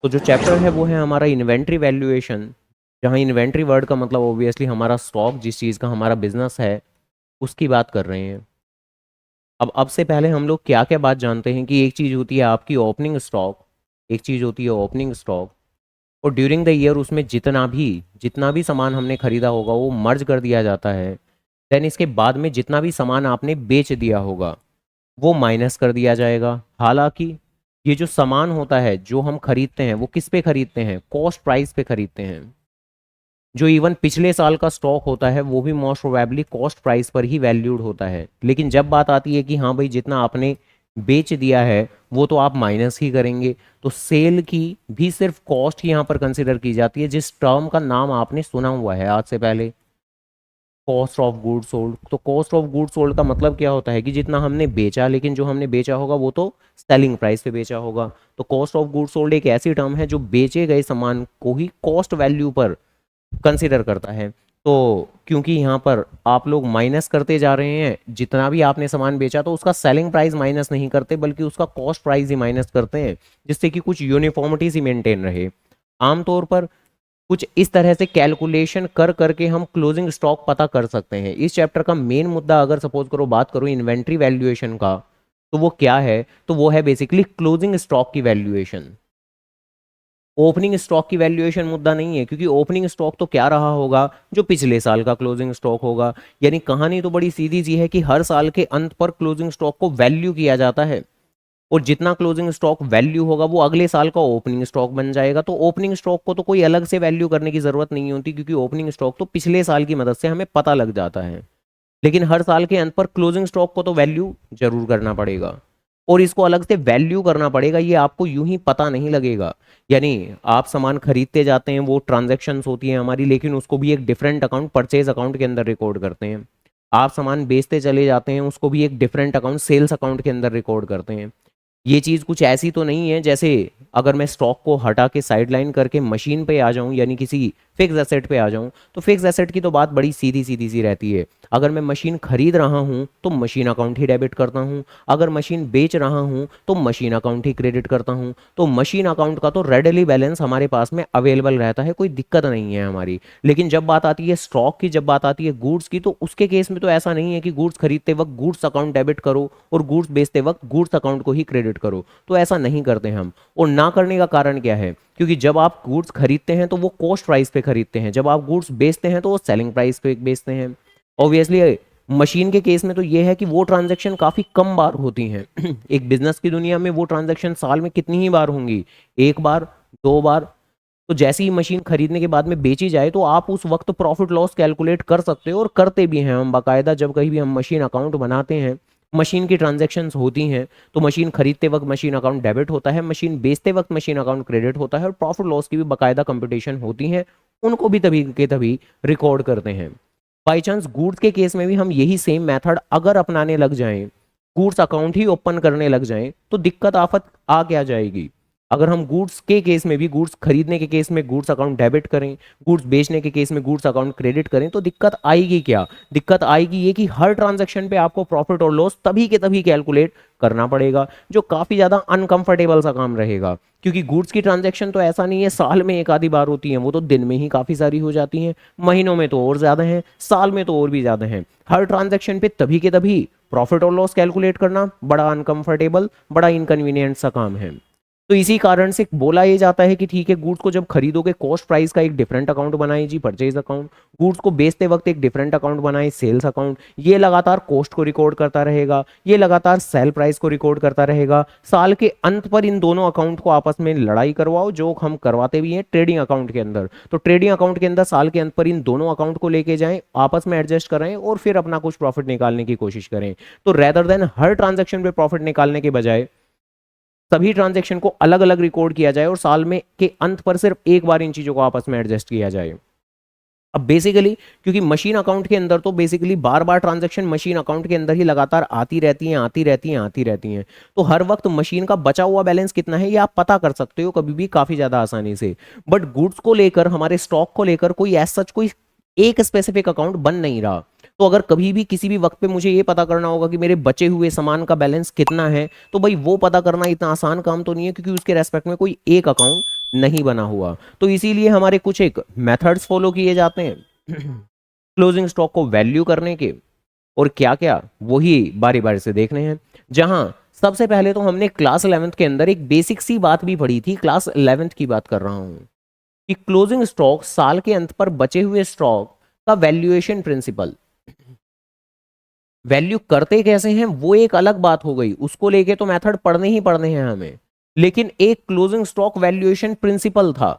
तो जो चैप्टर है वो है हमारा इन्वेंट्री वैल्यूएशन, जहाँ इन्वेंट्री वर्ड का मतलब ऑब्वियसली हमारा स्टॉक, जिस चीज़ का हमारा बिजनेस है उसकी बात कर रहे हैं। अब से पहले हम लोग क्या क्या बात जानते हैं कि एक चीज़ होती है आपकी ओपनिंग स्टॉक, एक चीज़ होती है ओपनिंग स्टॉक, और ड्यूरिंग द ईयर उसमें जितना भी सामान हमने खरीदा होगा वो मर्ज कर दिया जाता है। देन इसके बाद में जितना भी सामान आपने बेच दिया होगा वो माइनस कर दिया जाएगा। हालांकि ये जो सामान होता है जो हम खरीदते हैं वो किस पे खरीदते हैं, कॉस्ट प्राइस पे खरीदते हैं। जो इवन पिछले साल का स्टॉक होता है वो भी मोस्ट प्रोबेबली कॉस्ट प्राइस पर ही वैल्यूड होता है। लेकिन जब बात आती है कि हाँ भाई जितना आपने बेच दिया है वो तो आप माइनस ही करेंगे, तो सेल की भी सिर्फ कॉस्ट ही यहाँ पर कंसिडर की जाती है, जिस टर्म का नाम आपने सुना हुआ है आज से पहले, कॉस्ट ऑफ गुड्स सोल्ड। तो कॉस्ट ऑफ गुड्स सोल्ड का मतलब क्या होता है कि जितना हमने बेचा, लेकिन जो हमने बेचा होगा वो तो सेलिंग प्राइस पे बेचा होगा। तो कॉस्ट ऑफ गुड्स सोल्ड एक ऐसी टर्म है जो बेचे गए सामान को ही कॉस्ट वैल्यू पर कंसिडर करता है। तो क्योंकि यहाँ पर आप लोग माइनस करते जा रहे हैं, जितना भी आपने सामान बेचा तो उसका सेलिंग प्राइस माइनस नहीं करते बल्कि उसका कॉस्ट प्राइस ही माइनस करते हैं, जिससे कि कुछ यूनिफॉर्मिटी सी मेंटेन रहे। आमतौर पर कुछ इस तरह से कैलकुलेशन कर करके हम क्लोजिंग स्टॉक पता कर सकते हैं। इस चैप्टर का मेन मुद्दा अगर सपोज करो बात करो इन्वेंट्री वैल्यूएशन का, तो वो क्या है, तो वो है बेसिकली क्लोजिंग स्टॉक की वैल्यूएशन। ओपनिंग स्टॉक की वैल्यूएशन मुद्दा नहीं है, क्योंकि ओपनिंग स्टॉक तो क्या रहा होगा, जो पिछले साल का क्लोजिंग स्टॉक होगा। यानी कहानी तो बड़ी सीधी सी है कि हर साल के अंत पर क्लोजिंग स्टॉक को वैल्यू किया जाता है, और जितना क्लोजिंग स्टॉक वैल्यू होगा वो अगले साल का ओपनिंग स्टॉक बन जाएगा। तो ओपनिंग स्टॉक को तो कोई अलग से वैल्यू करने की जरूरत नहीं होती, क्योंकि ओपनिंग स्टॉक तो पिछले साल की मदद से हमें पता लग जाता है। लेकिन हर साल के अंत पर क्लोजिंग स्टॉक को तो वैल्यू जरूर करना पड़ेगा, और इसको अलग से वैल्यू करना पड़ेगा, ये आपको यूं ही पता नहीं लगेगा। यानी आप सामान खरीदते जाते हैं, वो ट्रांजैक्शंस होती हैं हमारी, लेकिन उसको भी एक डिफरेंट अकाउंट, परचेज अकाउंट के अंदर रिकॉर्ड करते हैं। आप सामान बेचते चले जाते हैं, उसको भी एक डिफरेंट अकाउंट, सेल्स अकाउंट के अंदर रिकॉर्ड करते हैं। ये चीज़ कुछ ऐसी तो नहीं है जैसे अगर मैं स्टॉक को हटा के साइडलाइन करके मशीन पे आ जाऊं, यानी किसी फिक्स एसेट पे आ जाऊं, तो फिक्स एसेट की तो बात बड़ी सीधी सीधी सी रहती है। अगर मैं मशीन खरीद रहा हूं तो मशीन अकाउंट ही डेबिट करता हूं, अगर मशीन बेच रहा हूं तो मशीन अकाउंट ही क्रेडिट करता हूं। तो मशीन अकाउंट का तो रेडली बैलेंस हमारे पास में अवेलेबल रहता है, कोई दिक्कत नहीं है हमारी। लेकिन जब बात आती है स्टॉक की, जब बात आती है गुड्स की, तो उसके केस में तो ऐसा नहीं है कि गुड्स खरीदते वक्त गुड्स अकाउंट डेबिट करो और गुड्स बेचते वक्त गुड्स अकाउंट को ही क्रेडिट करो। तो ऐसा नहीं करते हम। और ना करने का कारण क्या है, क्योंकि जब आप गुड्स खरीदते हैं तो वो कॉस्ट प्राइस पे खरीदते हैं, जब आप गुड्स बेचते हैं तो वो सेलिंग प्राइस पे बेचते हैं। ऑब्वियसली मशीन के केस में तो ये है कि वो ट्रांजैक्शन काफ़ी कम बार होती हैं। एक बिजनेस की दुनिया में वो ट्रांजैक्शन साल में कितनी ही बार होंगी, एक बार, दो बार। तो जैसे ही मशीन खरीदने के बाद में बेची जाए तो आप उस वक्त प्रॉफिट लॉस कैलकुलेट कर सकते हो, और करते भी हैं हम बाकायदा। जब कहीं भी हम मशीन अकाउंट बनाते हैं, मशीन की ट्रांजैक्शंस होती हैं, तो मशीन खरीदते वक्त मशीन अकाउंट डेबिट होता है, मशीन बेचते वक्त मशीन अकाउंट क्रेडिट होता है, और प्रॉफिट लॉस की भी बाकायदा कंपटीशन होती हैं, उनको भी तभी के तभी रिकॉर्ड करते हैं। बाई चांस गुड्स के केस में भी हम यही सेम मेथड अगर अपनाने लग जाएं, गुड्स अकाउंट ही ओपन करने लग जाएं, तो दिक्कत आफत आ क्या जाएगी। अगर हम गुड्स के केस में भी, गुड्स खरीदने के केस में गुड्स अकाउंट डेबिट करें, गुड्स बेचने के केस में गुड्स अकाउंट क्रेडिट करें, तो दिक्कत आएगी क्या, दिक्कत आएगी ये कि हर ट्रांजैक्शन पे आपको प्रॉफिट और लॉस तभी के तभी कैलकुलेट करना पड़ेगा, जो काफ़ी ज़्यादा अनकंफर्टेबल सा काम रहेगा। क्योंकि गुड्स की ट्रांजैक्शन तो ऐसा नहीं है साल में एक आधी बार होती है, वो तो दिन में ही काफ़ी सारी हो जाती हैं, महीनों में तो और ज़्यादा हैं, साल में तो और भी ज़्यादा हैं। हर ट्रांजैक्शन पे तभी के तभी प्रॉफिट और लॉस कैलकुलेट करना बड़ा अनकंफर्टेबल, बड़ा इनकन्वीनियंट सा काम है। तो इसी कारण से बोला ये जाता है कि ठीक है, गुड्स को जब खरीदोगे कॉस्ट प्राइस का एक डिफरेंट अकाउंट बनाए जी, परचेज अकाउंट। गुड्स को बेचते वक्त एक डिफरेंट अकाउंट बनाए, सेल्स अकाउंट। ये लगातार कॉस्ट को रिकॉर्ड करता रहेगा, ये लगातार सेल प्राइस को रिकॉर्ड करता रहेगा। साल के अंत पर इन दोनों अकाउंट को आपस में लड़ाई करवाओ, जो हम करवाते भी हैं ट्रेडिंग अकाउंट के अंदर। तो ट्रेडिंग अकाउंट के अंदर साल के अंत पर इन दोनों अकाउंट को लेके जाएं, आपस में एडजस्ट कराएं, और फिर अपना कुछ प्रॉफिट निकालने की कोशिश करें। तो रेदर देन हर ट्रांजेक्शन पे प्रॉफिट निकालने के बजाय सभी ट्रांजैक्शन को अलग अलग रिकॉर्ड किया जाए, और साल में के अंत पर सिर्फ एक बार इन चीजों को आपस में एडजस्ट किया जाए। अब बेसिकली क्योंकि मशीन अकाउंट के अंदर तो बेसिकली बार बार ट्रांजैक्शन मशीन अकाउंट के अंदर ही लगातार आती रहती हैं, आती रहती हैं, आती रहती हैं। तो हर वक्त मशीन का बचा हुआ बैलेंस कितना है ये आप पता कर सकते हो कभी भी काफी ज्यादा आसानी से। बट गुड्स को लेकर, हमारे स्टॉक को लेकर कोई ऐसा कोई एक स्पेसिफिक अकाउंट बन नहीं रहा। तो अगर कभी भी किसी भी वक्त पे मुझे ये पता करना होगा कि मेरे बचे हुए सामान का बैलेंस कितना है, तो भाई वो पता करना इतना आसान काम तो नहीं है, क्योंकि उसके रेस्पेक्ट में कोई एक अकाउंट नहीं बना हुआ। तो इसीलिए हमारे कुछ एक मेथड्स फॉलो किए जाते हैं क्लोजिंग स्टॉक को वैल्यू करने के, और क्या क्या वही बारी बारी से देखने हैं। जहां सबसे पहले तो हमने क्लास 11th के अंदर एक बेसिक सी बात भी पढ़ी थी, क्लास 11th की बात कर रहा हूं, कि क्लोजिंग स्टॉक साल के अंत पर बचे हुए स्टॉक का वैल्यूएशन प्रिंसिपल। वैल्यू करते कैसे हैं वो एक अलग बात हो गई, उसको लेके तो मेथड पढ़ने ही पढ़ने हैं हमें, लेकिन एक क्लोजिंग स्टॉक वैल्यूएशन प्रिंसिपल था।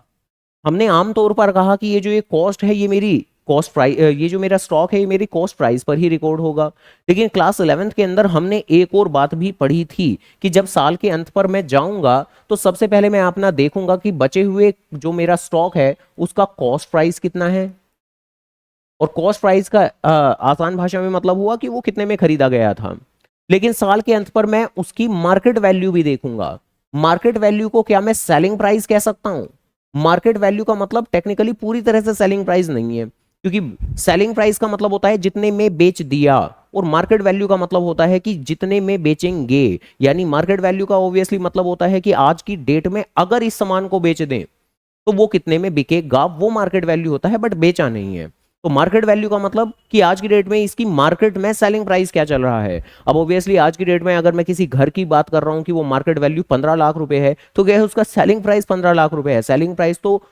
हमने आमतौर पर कहा कि ये जो ये कॉस्ट है ये मेरी कॉस्ट प्राइस, ये जो मेरा स्टॉक है ये मेरी कॉस्ट प्राइस पर ही रिकॉर्ड होगा। लेकिन क्लास 11th के अंदर हमने एक और बात भी पढ़ी थी कि जब साल के अंत पर मैं जाऊंगा तो सबसे पहले मैं अपना देखूंगा कि बचे हुए जो मेरा स्टॉक है उसका कॉस्ट प्राइस कितना है, और कॉस्ट प्राइस का आसान भाषा में मतलब हुआ कि वो कितने में खरीदा गया था। लेकिन साल के अंत पर मैं उसकी मार्केट वैल्यू भी देखूंगा। मार्केट वैल्यू को क्या मैं सेलिंग प्राइस कह सकता हूं? मार्केट वैल्यू का मतलब टेक्निकली पूरी तरह से सेलिंग प्राइस नहीं है, क्योंकि सेलिंग प्राइस का मतलब होता है जितने में बेच दिया, और मार्केट वैल्यू का मतलब होता है कि जितने में बेचेंगे। यानी मार्केट वैल्यू का ऑब्वियसली मतलब होता है कि आज की डेट में अगर इस सामान को बेच दें तो वो कितने में बिकेगा, वो मार्केट वैल्यू होता है, बट बेचा नहीं है। तो मार्केट वैल्यू का मतलब कि आज की डेट में इसकी मार्केट में सेलिंग प्राइस क्या चल रहा है। अब ऑब्वियसली आज की डेट में अगर मैं किसी घर की बात कर रहा हूं कि वो मार्केट वैल्यू 15 लाख रुपए है, तो क्या है उसका सेलिंग प्राइस 15 लाख रुपए है। सेलिंग प्राइस तो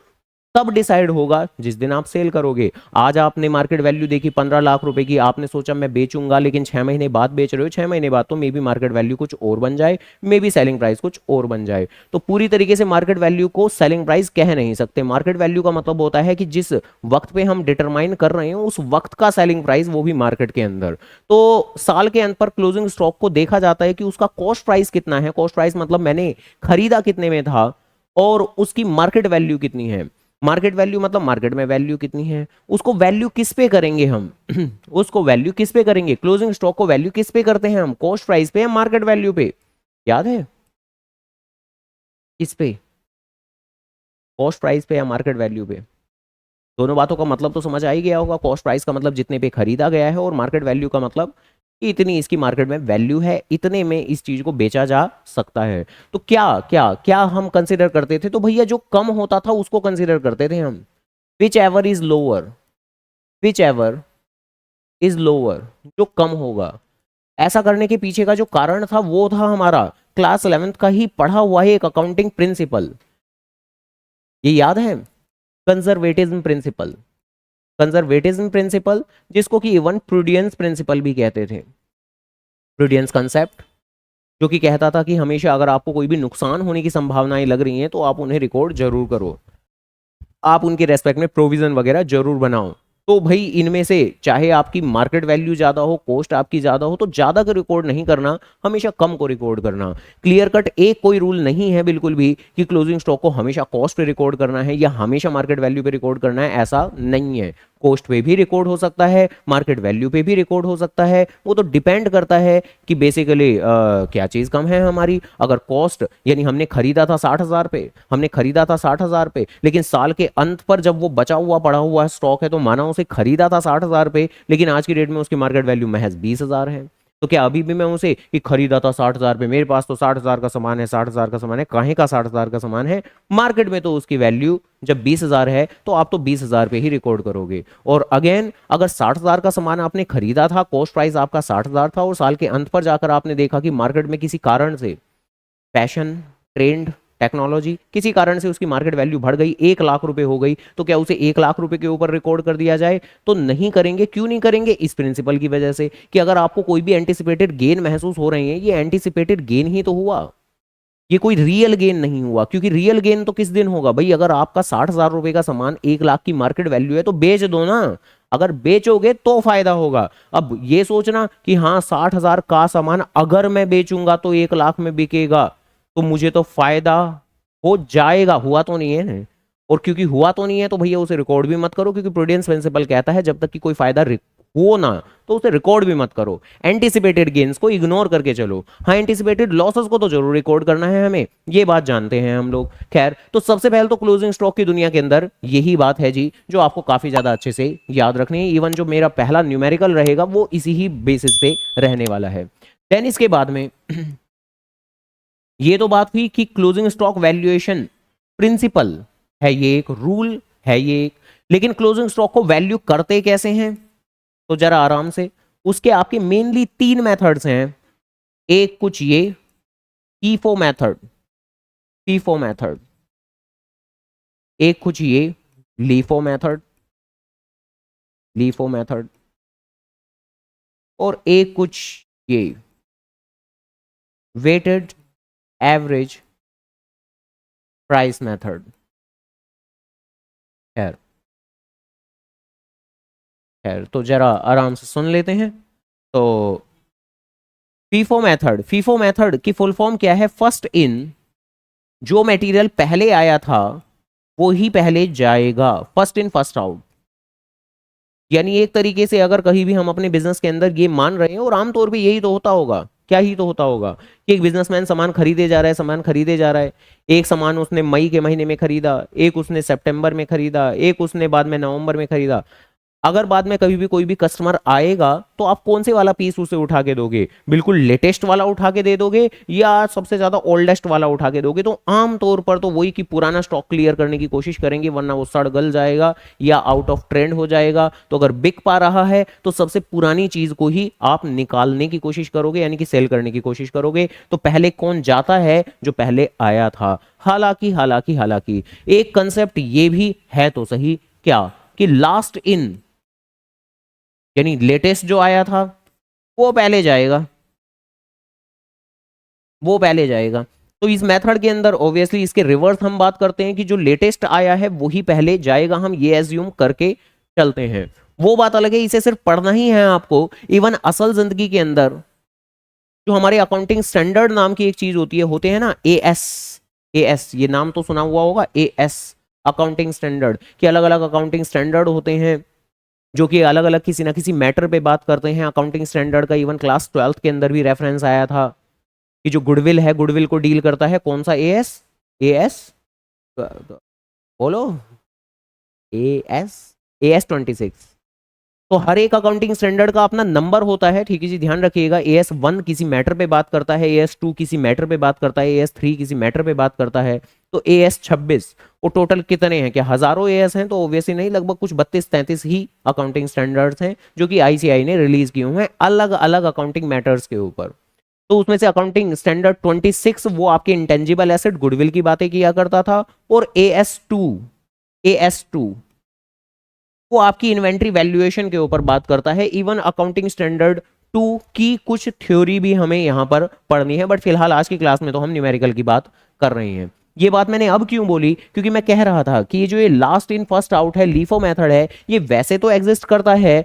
तब डिसाइड होगा जिस दिन आप सेल करोगे। आज आपने मार्केट वैल्यू देखी 15 लाख रुपए की, आपने सोचा मैं बेचूंगा, लेकिन 6 महीने बाद बेच रहे हो, 6 महीने बाद तो मे बी मार्केट वैल्यू कुछ और बन जाए, मे बी सेलिंग प्राइस कुछ और बन जाए। तो पूरी तरीके से मार्केट वैल्यू को सेलिंग प्राइस कह नहीं सकते। मार्केट वैल्यू का मतलब होता है कि जिस वक्त पे हम डिटरमाइन कर रहे हैं उस वक्त का सेलिंग प्राइस, वो भी मार्केट के अंदर। तो साल के अंत पर क्लोजिंग स्टॉक को देखा जाता है कि उसका कॉस्ट प्राइस कितना है। कॉस्ट प्राइस मतलब मैंने खरीदा कितने में था, और उसकी मार्केट वैल्यू कितनी है। मार्केट वैल्यू मतलब मार्केट में वैल्यू कितनी है। उसको वैल्यू किस पे करेंगे हम उसको वैल्यू किस पे करेंगे, क्लोजिंग स्टॉक को वैल्यू किस पे करते हैं हम, कॉस्ट प्राइस पे या मार्केट वैल्यू पे? याद है किस पे, कॉस्ट प्राइस पे या मार्केट वैल्यू पे? दोनों बातों का मतलब तो समझ आ ही गया होगा। कॉस्ट प्राइस का मतलब जितने पे खरीदा गया है, और मार्केट वैल्यू का मतलब कि इतनी इसकी मार्केट में वैल्यू है, इतने में इस चीज को बेचा जा सकता है। तो क्या क्या क्या हम कंसिडर करते थे? तो भैया जो कम होता था उसको कंसिडर करते थे हम। Which ever is lower, which ever is lower, जो कम होगा। ऐसा करने के पीछे का जो कारण था वो था हमारा क्लास 11th का ही पढ़ा हुआ है एक अकाउंटिंग प्रिंसिपल। ये याद है, कंजर्वेटिज्म प्रिंसिपल। कंजर्वेटिज्म प्रिंसिपल, जिसको कि इवन प्रूडियंस प्रिंसिपल भी कहते थे। प्रूडियंस कंसेप्ट जो कि कहता था कि हमेशा अगर आपको कोई भी नुकसान होने की संभावनाएं लग रही हैं तो आप उन्हें रिकॉर्ड जरूर करो, आप उनके रेस्पेक्ट में प्रोविजन वगैरह जरूर बनाओ। तो भाई इनमें से चाहे आपकी मार्केट वैल्यू ज्यादा हो, कॉस्ट आपकी ज्यादा हो, तो ज्यादा का रिकॉर्ड नहीं करना, हमेशा कम को रिकॉर्ड करना। क्लियर कट एक कोई रूल नहीं है बिल्कुल भी कि क्लोजिंग स्टॉक को हमेशा कॉस्ट पे रिकॉर्ड करना है या हमेशा मार्केट वैल्यू पे रिकॉर्ड करना है, ऐसा नहीं है। कॉस्ट पे भी रिकॉर्ड हो सकता है, मार्केट वैल्यू पे भी रिकॉर्ड हो सकता है। वो तो डिपेंड करता है कि बेसिकली क्या चीज़ कम है हमारी। अगर कॉस्ट यानी हमने खरीदा था 60,000 पे, हमने खरीदा था 60,000 पे, लेकिन साल के अंत पर जब वो बचा हुआ पड़ा हुआ स्टॉक है तो माना उसे खरीदा था 60,000 पे, लेकिन आज की डेट में उसकी मार्केट वैल्यू महज 20,000 है। तो क्या अभी भी मैं उसे कि खरीदा था 60,000 पे, मेरे पास तो 60,000 का सामान है, 60,000 का सामान है, काहे का 60,000 का सामान है, मार्केट में तो उसकी वैल्यू जब 20,000 है तो आप तो 20,000 पे ही रिकॉर्ड करोगे। और अगेन अगर 60,000 का सामान आपने खरीदा था, कॉस्ट प्राइस आपका 60,000 था, और साल के अंत पर जाकर आपने देखा कि मार्केट में किसी कारण से, फैशन, ट्रेंड, टेक्नोलॉजी, किसी कारण से उसकी मार्केट वैल्यू बढ़ गई, 1 लाख रुपए हो गई, तो क्या उसे 1 लाख रुपए के ऊपर रिकॉर्ड कर दिया जाए? तो नहीं करेंगे। क्यों नहीं करेंगे? इस प्रिंसिपल की वजह से कि अगर आपको कोई भी एंटिसिपेटेड गेन महसूस हो रहे हैं, ये एंटिसिपेटेड गेन ही तो हुआ, ये कोई रियल गेन नहीं हुआ। क्योंकि रियल गेन तो किस दिन होगा भाई, अगर आपका 60,000 रुपए का सामान 1 लाख की मार्केट वैल्यू है तो बेच दो ना। अगर बेचोगे तो फायदा होगा। अब ये सोचना कि हाँ 60,000 का सामान अगर मैं बेचूंगा तो 1 लाख में बिकेगा तो मुझे तो फायदा हो जाएगा, हुआ तो नहीं है ना। और क्योंकि हुआ तो नहीं है तो भैया उसे रिकॉर्ड भी मत करो, क्योंकि प्रूडेंस प्रिंसिपल कहता है जब तक कि कोई फायदा हो ना तो उसे रिकॉर्ड भी मत करो। एंटिसिपेटेड गेन्स को इग्नोर करके चलो। हाँ एंटिसिपेटेड लॉसेस को तो जरूर रिकॉर्ड करना है हमें, ये बात जानते हैं हम लोग। खैर तो सबसे पहले तो क्लोजिंग स्टॉक की दुनिया के अंदर यही बात है जी जो आपको काफी ज्यादा अच्छे से याद रखनी है। इवन जो मेरा पहला न्यूमेरिकल रहेगा वो इसी ही बेसिस पे रहने वाला है। देन इसके बाद में ये तो बात हुई कि क्लोजिंग स्टॉक वैल्यूएशन प्रिंसिपल है, ये एक रूल है ये एक। लेकिन क्लोजिंग स्टॉक को वैल्यू करते कैसे हैं, तो जरा आराम से, उसके आपके मेनली 3 मेथड्स हैं। एक कुछ ये फीफो मेथड, फीफो मेथड, एक कुछ ये लीफो मेथड, लीफो मेथड, और एक कुछ ये वेटेड एवरेज प्राइस मेथड। खैर खैर, तो जरा आराम से सुन लेते हैं। तो फीफो मेथड, फीफो मेथड की फुल फॉर्म क्या है, फर्स्ट इन, जो मटेरियल पहले आया था वो ही पहले जाएगा, फर्स्ट इन फर्स्ट आउट। यानी एक तरीके से अगर कहीं भी हम अपने बिजनेस के अंदर ये मान रहे हैं, और आमतौर पे यही तो होता होगा, क्या ही तो होता होगा, कि एक बिजनेसमैन सामान खरीदे जा रहा है, सामान खरीदे जा रहा है। एक सामान उसने मई के महीने में खरीदा, एक उसने सितंबर में खरीदा, एक उसने बाद में नवंबर में खरीदा। अगर बाद में कभी भी कोई भी कस्टमर आएगा तो आप कौन से वाला पीस उसे उठा के दोगे, बिल्कुल लेटेस्ट वाला उठा के दे दोगे या सबसे ज्यादा ओल्डेस्ट वाला उठा के दोगे? तो आमतौर पर तो वही कि पुराना स्टॉक क्लियर करने की कोशिश करेंगे, वरना वो सड़ गल जाएगा या आउट ऑफ ट्रेंड हो जाएगा। तो अगर बिक पा रहा है तो सबसे पुरानी चीज को ही आप निकालने की कोशिश करोगे, यानी कि सेल करने की कोशिश करोगे। तो पहले कौन जाता है, जो पहले आया था। हालांकि हालांकि हालांकि एक कंसेप्ट ये भी है तो सही, क्या, कि लास्ट इन, यानी लेटेस्ट जो आया था वो पहले जाएगा, वो पहले जाएगा। तो इस मेथड के अंदर ऑब्वियसली इसके रिवर्स हम बात करते हैं कि जो लेटेस्ट आया है वो ही पहले जाएगा, हम ये एज्यूम करके चलते हैं। वो बात अलग है, इसे सिर्फ पढ़ना ही है आपको। इवन असल जिंदगी के अंदर जो हमारे अकाउंटिंग स्टैंडर्ड नाम की एक चीज होती है, होते हैं ना एएस, एएस ये नाम तो सुना हुआ होगा, एएस अकाउंटिंग स्टैंडर्ड, कि अलग अलग अकाउंटिंग स्टैंडर्ड होते हैं जो कि अलग अलग किसी ना किसी मैटर पे बात करते हैं। अकाउंटिंग स्टैंडर्ड का इवन क्लास 12th के अंदर भी रेफरेंस आया था कि जो गुडविल है, गुडविल को डील करता है कौन सा एएस, एएस बोलो, एएस, एएस 26। तो हर एक अकाउंटिंग स्टैंडर्ड का अपना नंबर होता है, ठीक है जी, ध्यान रखिएगा। एएस 1 किसी मैटर पे बात करता है, एएस 2 किसी मैटर पे बात करता है, एएस 3 किसी मैटर पे बात करता है। तो एएस 26 वो टोटल कितने हैं, क्या हजारों एएस हैं? तो ऑब्वियसली नहीं, लगभग कुछ 32-33 ही अकाउंटिंग स्टैंडर्ड्स हैं जो कि आईसीआई ने रिलीज किए हुए हैं अलग अलग अकाउंटिंग मैटर्स के ऊपर। तो उसमें से अकाउंटिंग स्टैंडर्ड 26 वो आपके इंटेंजिबल एसेट गुडविल की बातें किया करता था, और एएस 2 वो आपकी इन्वेंट्री वैल्यूएशन के ऊपर बात करता है। इवन अकाउंटिंग स्टैंडर्ड 2 की कुछ थ्योरी भी हमें यहाँ पर पढ़नी है, बट फिलहाल आज की क्लास में तो हम न्यूमेरिकल की बात कर रहे हैं। ये बात मैंने अब क्यों बोली, क्योंकि मैं कह रहा था कि ये जो ये लास्ट इन फर्स्ट आउट है, लीफो मेथड है, ये वैसे तो एग्जिस्ट करता है,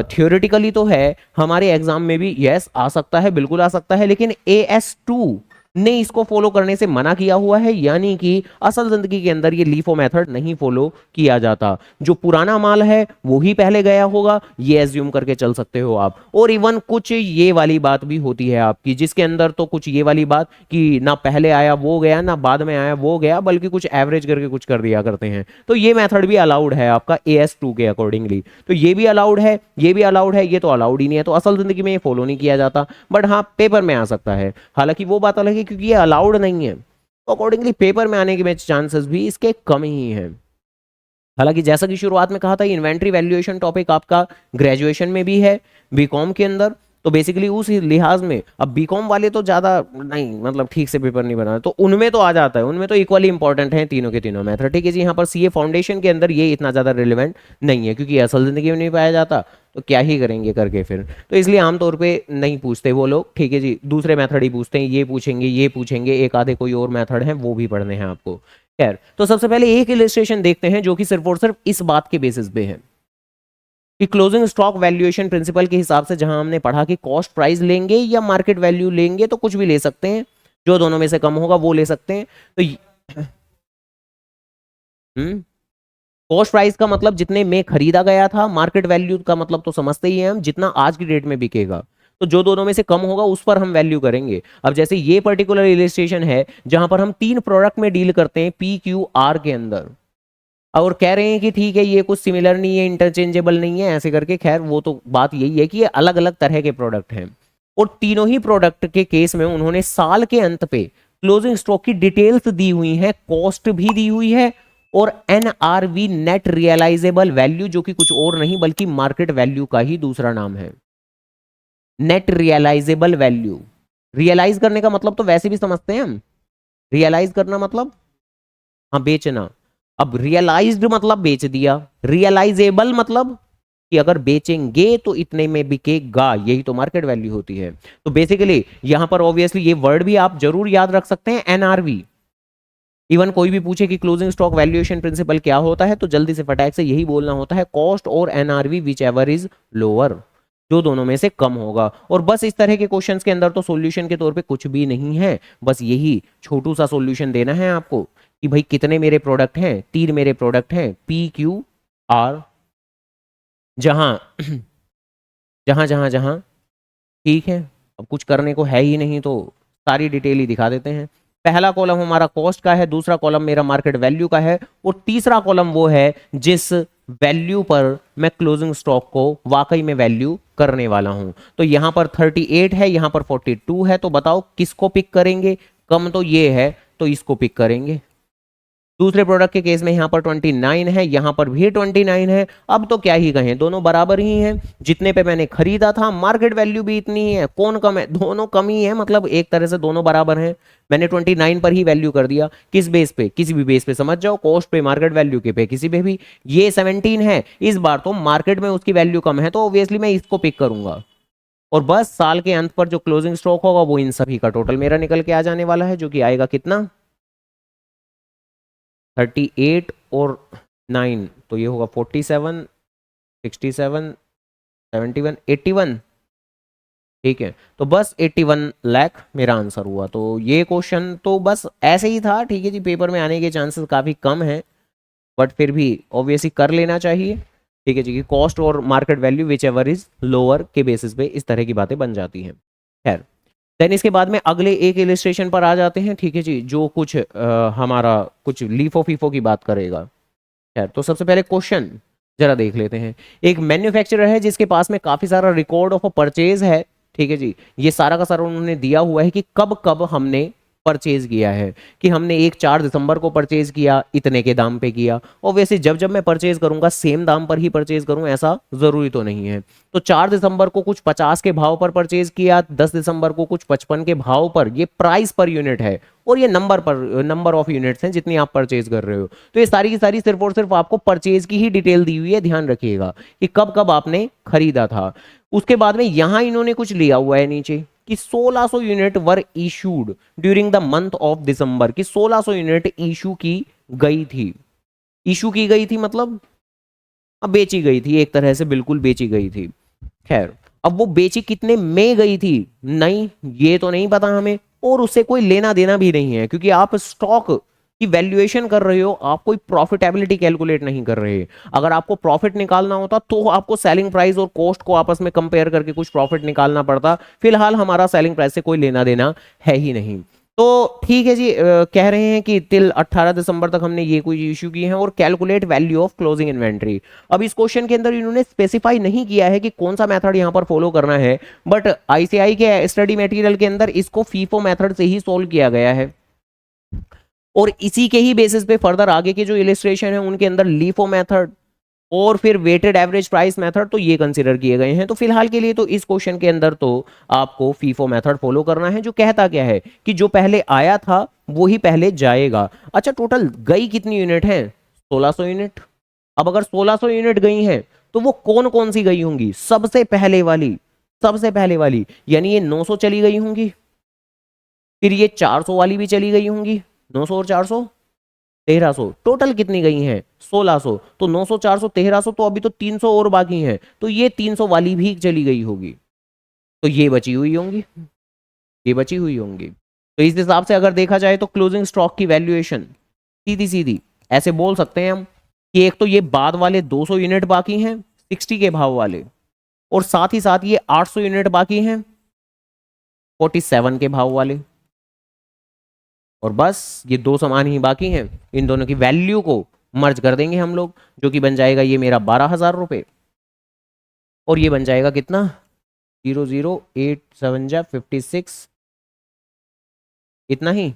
थियोरेटिकली तो है, हमारे एग्जाम में भी यस आ सकता है, बिल्कुल आ सकता है, लेकिन AS2 ने इसको फॉलो करने से मना किया हुआ है। यानी कि असल जिंदगी के अंदर ये लीफो मेथड नहीं फॉलो किया जाता, जो पुराना माल है वो ही पहले गया होगा, ये एज्यूम करके चल सकते हो आप। और इवन कुछ ये वाली बात भी होती है आपकी, जिसके अंदर तो कुछ ये वाली बात कि ना पहले आया वो गया, ना बाद में आया वो गया, बल्कि कुछ एवरेज करके कुछ कर दिया करते हैं। तो ये मेथड भी अलाउड है आपका AS2 के अकॉर्डिंगली। तो ये भी अलाउड है, ये भी अलाउड है, ये तो अलाउड ही नहीं है, तो असल जिंदगी में ये फॉलो नहीं किया जाता, बट हाँ पेपर में आ सकता है। हालांकि वो बात अलग है, क्योंकि ये अलाउड नहीं है, तो अकॉर्डिंगली पेपर में आने के चांसेस भी इसके कम ही हैं। हालांकि जैसा कि शुरुआत में कहा था, इन्वेंट्री वैल्यूएशन टॉपिक आपका ग्रेजुएशन में भी है, बीकॉम के अंदर। तो बेसिकली उस लिहाज में अब बीकॉम वाले तो ज़्यादा नहीं, मतलब ठीक से पेपर नहीं बना, तो उनमें तो आ जाता है, उनमें तो इक्वली इंपॉर्टेंट है तीनों के तीनों मेथड, ठीक है जी। यहाँ पर सीए फाउंडेशन के अंदर ये इतना ज़्यादा रिलेवेंट नहीं है, क्योंकि असल ज़िंदगी में नहीं पाया जाता, तो क्या ही करेंगे करके फिर, तो इसलिए आमतौर पे नहीं पूछते वो लोग, ठीक है जी। दूसरे मेथड ही पूछते हैं, ये पूछेंगे, ये पूछेंगे, एक आधे कोई और मेथड है वो भी पढ़ने हैं आपको। खैर, तो सबसे पहले एक इलस्ट्रेशन देखते हैं जो कि सिर्फ और सिर्फ इस बात के बेसिस पे है कि क्लोजिंग स्टॉक वैल्यूएशन प्रिंसिपल के हिसाब से, जहां हमने पढ़ा कि कॉस्ट प्राइस लेंगे या मार्केट वैल्यू लेंगे, तो कुछ भी ले सकते हैं, जो दोनों में से कम होगा वो ले सकते हैं। तो कॉस्ट प्राइस का मतलब जितने में खरीदा गया था, मार्केट वैल्यू का मतलब तो समझते ही हैं हम, जितना आज की डेट में बिकेगा। तो जो दोनों में से कम होगा उस पर हम वैल्यू करेंगे। अब जैसे ये पर्टिकुलर इलस्ट्रेशन है जहां पर हम 3 प्रोडक्ट में डील करते हैं PQR के अंदर, और कह रहे हैं कि ठीक है ये कुछ सिमिलर नहीं है, इंटरचेंजेबल नहीं है, ऐसे करके। खैर वो तो बात यही है कि ये अलग अलग तरह के प्रोडक्ट हैं, और तीनों ही प्रोडक्ट के केस में उन्होंने साल के अंत पे क्लोजिंग स्टॉक की डिटेल्स दी हुई है, कॉस्ट भी दी हुई है, और एनआरवी नेट रियलाइजेबल वैल्यू, जो कि कुछ और नहीं बल्कि मार्केट वैल्यू का ही दूसरा नाम है। नेट रियलाइजेबल वैल्यू, रियलाइज करने का मतलब तो वैसे भी समझते हैं हम, रियलाइज करना मतलब हाँ बेचना। अब रियलाइज्ड मतलब बेच दिया, रियलाइजेबल मतलब कि अगर बेचेंगे तो इतने में बिकेगा, यही तो मार्केट वैल्यू होती है। तो बेसिकली यहां पर ऑब्वियसली ये वर्ड भी आप जरूर याद रख सकते हैं, एनआरवी। इवन कोई भी पूछे कि क्लोजिंग स्टॉक वैल्यूएशन प्रिंसिपल क्या होता है, तो जल्दी से फटाक से यही बोलना होता है, कॉस्ट और NRV which ever is lower, जो दोनों में से कम होगा। और बस इस तरह के क्वेश्चंस के अंदर तो सॉल्यूशन के तौर पे कुछ भी नहीं है, बस यही छोटू सा सॉल्यूशन देना है आपको कि भाई कितने मेरे प्रोडक्ट हैं, 3 मेरे प्रोडक्ट हैं, पी क्यू आर, जहां जहां जहां जहां ठीक है। अब कुछ करने को है ही नहीं तो सारी डिटेल ही दिखा देते हैं। पहला कॉलम हमारा कॉस्ट का है, दूसरा कॉलम मेरा मार्केट वैल्यू का है, और तीसरा कॉलम वो है जिस वैल्यू पर मैं क्लोजिंग स्टॉक को वाकई में वैल्यू करने वाला हूं। तो यहां पर 38 है, यहां पर 42 है, तो बताओ किसको पिक करेंगे? कम तो ये है तो इसको पिक करेंगे। दूसरे प्रोडक्ट के केस में यहां पर 29 है, यहां पर भी 29 है। अब तो क्या ही कहें, दोनों बराबर ही हैं। जितने पे मैंने खरीदा था मार्केट वैल्यू भी इतनी ही है, कौन कम है? दोनों कम ही है, मतलब एक तरह से दोनों बराबर हैं। मैंने 29 पर ही वैल्यू कर दिया, किस बेस पे? किसी भी बेस पे समझ जाओ, कॉस्ट पे, मार्केट वैल्यू के पे, किसी पे भी। ये 17 है, इस बार तो मार्केट में उसकी वैल्यू कम है, तो ऑब्वियसली मैं इसको पिक करूंगा। और बस साल के अंत पर जो क्लोजिंग स्टॉक होगा वो इन सभी का टोटल मेरा निकल के आ जाने वाला है, जो कि आएगा कितना? 38 और 9, तो ये होगा 47, 67, 71, 81। ठीक है, तो बस 81 लाख मेरा आंसर हुआ। तो ये क्वेश्चन तो बस ऐसे ही था, ठीक है जी, पेपर में आने के चांसेस काफ़ी कम हैं, बट फिर भी ऑब्वियसली कर लेना चाहिए। ठीक है जी, कि कॉस्ट और market value which ever is lower के बेसिस पे इस तरह की बातें बन जाती हैं। खैर, देन इसके बाद में अगले एक इलिस्ट्रेशन पर आ जाते हैं, ठीक है जी, जो कुछ हमारा कुछ लीफो फीफो की बात करेगा। खैर, तो सबसे पहले क्वेश्चन जरा देख लेते हैं। एक मैन्युफैक्चरर है जिसके पास में काफी सारा रिकॉर्ड ऑफ परचेज है, ठीक है जी। ये सारा का सारा उन्होंने दिया हुआ है कि कब कब हमने परचेज किया है, कि हमने एक 4 दिसंबर को परचेज किया, इतने के दाम पे किया। और वैसे जब जब मैं परचेज करूंगा सेम दाम पर ही परचेज करूं ऐसा जरूरी तो नहीं है। तो 4 दिसंबर को कुछ 50 के भाव पर परचेज किया, 10 दिसंबर को कुछ 55 के भाव पर, ये प्राइस पर यूनिट है, और ये नंबर पर, नंबर ऑफ यूनिट्स हैं जितनी आप परचेज कर रहे हो। तो ये सारी की सारी सिर्फ और सिर्फ आपको परचेज की ही डिटेल दी हुई है, ध्यान रखिएगा कि कब कब आपने खरीदा था। उसके बाद में यहां इन्होंने कुछ लिया हुआ है नीचे कि 1600 unit were issued during the month of December, कि 1600 यूनिट इशू की गई थी। इशू की गई थी मतलब अब बेची गई थी, एक तरह से बिल्कुल बेची गई थी। खैर, अब वो बेची कितने में गई थी, नहीं ये तो नहीं पता हमें, और उससे कोई लेना देना भी नहीं है, क्योंकि आप स्टॉक की वैल्यूएशन कर रहे हो, आप कोई प्रॉफिटेबिलिटी कैलकुलेट नहीं कर रहे। अगर आपको प्रॉफिट निकालना होता तो आपको सेलिंग प्राइस और कॉस्ट को आपस में कंपेयर करके कुछ प्रॉफिट निकालना पड़ता। फिलहाल हमारा सेलिंग प्राइस से कोई लेना देना है ही नहीं। तो ठीक है जी, कह रहे हैं कि टिल 18 दिसंबर तक हमने ये कोई इश्यू किए हैं, और calculate value of closing inventory. अब इस क्वेश्चन के अंदर इन्होंने स्पेसिफाई नहीं किया है कि कौन सा मेथड यहां पर फॉलो करना है, बट आईसीआई के स्टडी मटेरियल के अंदर इसको फीफो मेथड से ही सोल्व किया गया है, और इसी के ही बेसिस पे फर्दर आगे के जो इलिस्ट्रेशन है उनके अंदर लीफो मेथड और फिर वेटेड एवरेज प्राइस मेथड तो ये कंसीडर किए गए हैं। तो फिलहाल के लिए तो इस क्वेश्चन के अंदर तो आपको फीफो मेथड फॉलो करना है, जो कहता क्या है कि जो पहले आया था वो ही पहले जाएगा। अच्छा, टोटल गई कितनी यूनिट है? 1600 यूनिट। अब अगर 1600 यूनिट गई हैं तो वो कौन कौन सी गई होंगी? सबसे पहले वाली, सबसे पहले वाली, यानी ये 900 चली गई होंगी, फिर ये 400 वाली भी चली गई होंगी, 900 और 400 1300, टोटल कितनी गई हैं? 1600। तो 900 400 1300, तो अभी तो 300 और बाकी हैं, तो ये 300 वाली भी चली गई होगी, तो ये बची हुई होंगी, ये बची हुई होंगी। तो इस हिसाब से अगर देखा जाए तो क्लोजिंग स्टॉक की वैल्यूएशन सीधी सीधी ऐसे बोल सकते हैं हम कि एक तो ये बाद वाले 200 यूनिट बाकी हैं 60 के भाव वाले, और साथ ही साथ ये 800 यूनिट बाकी हैं 47 के भाव वाले, और बस ये दो सामान ही बाकी हैं। इन दोनों की वैल्यू को मर्ज कर देंगे हम लोग, जो कि बन जाएगा ये मेरा 12,000 रुपये, और ये बन जाएगा कितना? 0087 जा 56, इतना ही।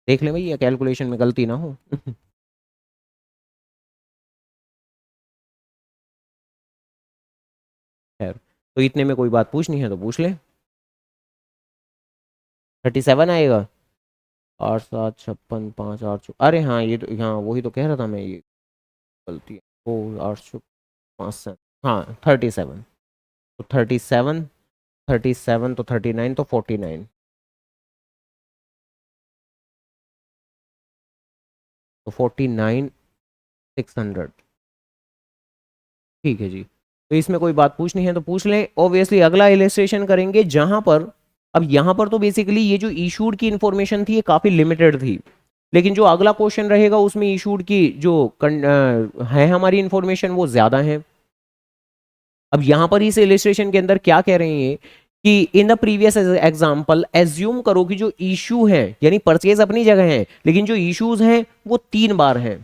देख लें भाई, ये कैलकुलेशन में गलती ना हो। खैर, तो इतने में कोई बात पूछनी है तो पूछ ले। 37 आएगा। 8 7 56 5 8, अरे हाँ ये तो, हाँ वही तो कह रहा था मैं, ये गलती है। ओ 8 5 7, हाँ 37। तो 37, 37 तो 39 तो 49, तो 49 600। ठीक है जी। तो इसमें कोई बात पूछनी है तो पूछ लें। ऑब्वियसली अगला इलस्ट्रेशन करेंगे जहां पर, अब यहां पर तो बेसिकली ये जो इशूड की इंफॉर्मेशन थी ये काफी लिमिटेड थी, लेकिन जो अगला क्वेश्चन रहेगा उसमें इशूड की जो है हमारी इंफॉर्मेशन वो ज्यादा है। अब यहां पर इस इलस्ट्रेशन के अंदर क्या कह रहे हैं कि in the previous example assume करो कि जो इशू है, यानी परचेज अपनी जगह है, लेकिन जो इश्यूज हैं वो 3 बार हैं,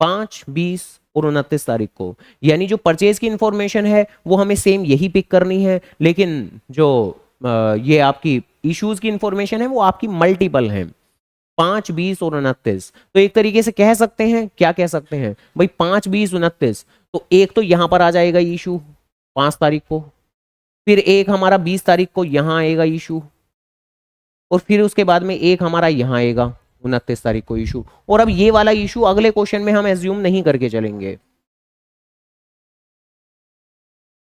5 20 और 29 तारीख को। यानी जो परचेज की इंफॉर्मेशन है वो हमें सेम यही पिक करनी है, लेकिन जो ये आपकी इश्यूज की इंफॉर्मेशन है वो आपकी मल्टीपल है, 5 20 और 29। तो एक तरीके से कह सकते हैं, क्या कह सकते हैं भाई, 5 20 29, तो एक तो यहां पर आ जाएगा इशू 5 तारीख को, फिर एक हमारा 20 तारीख को यहां आएगा इशू, और फिर उसके बाद में एक हमारा यहां आएगा 29 तारीख को इशू। और अब ये वाला इशू अगले क्वेश्चन में हम एज्यूम नहीं करके चलेंगे।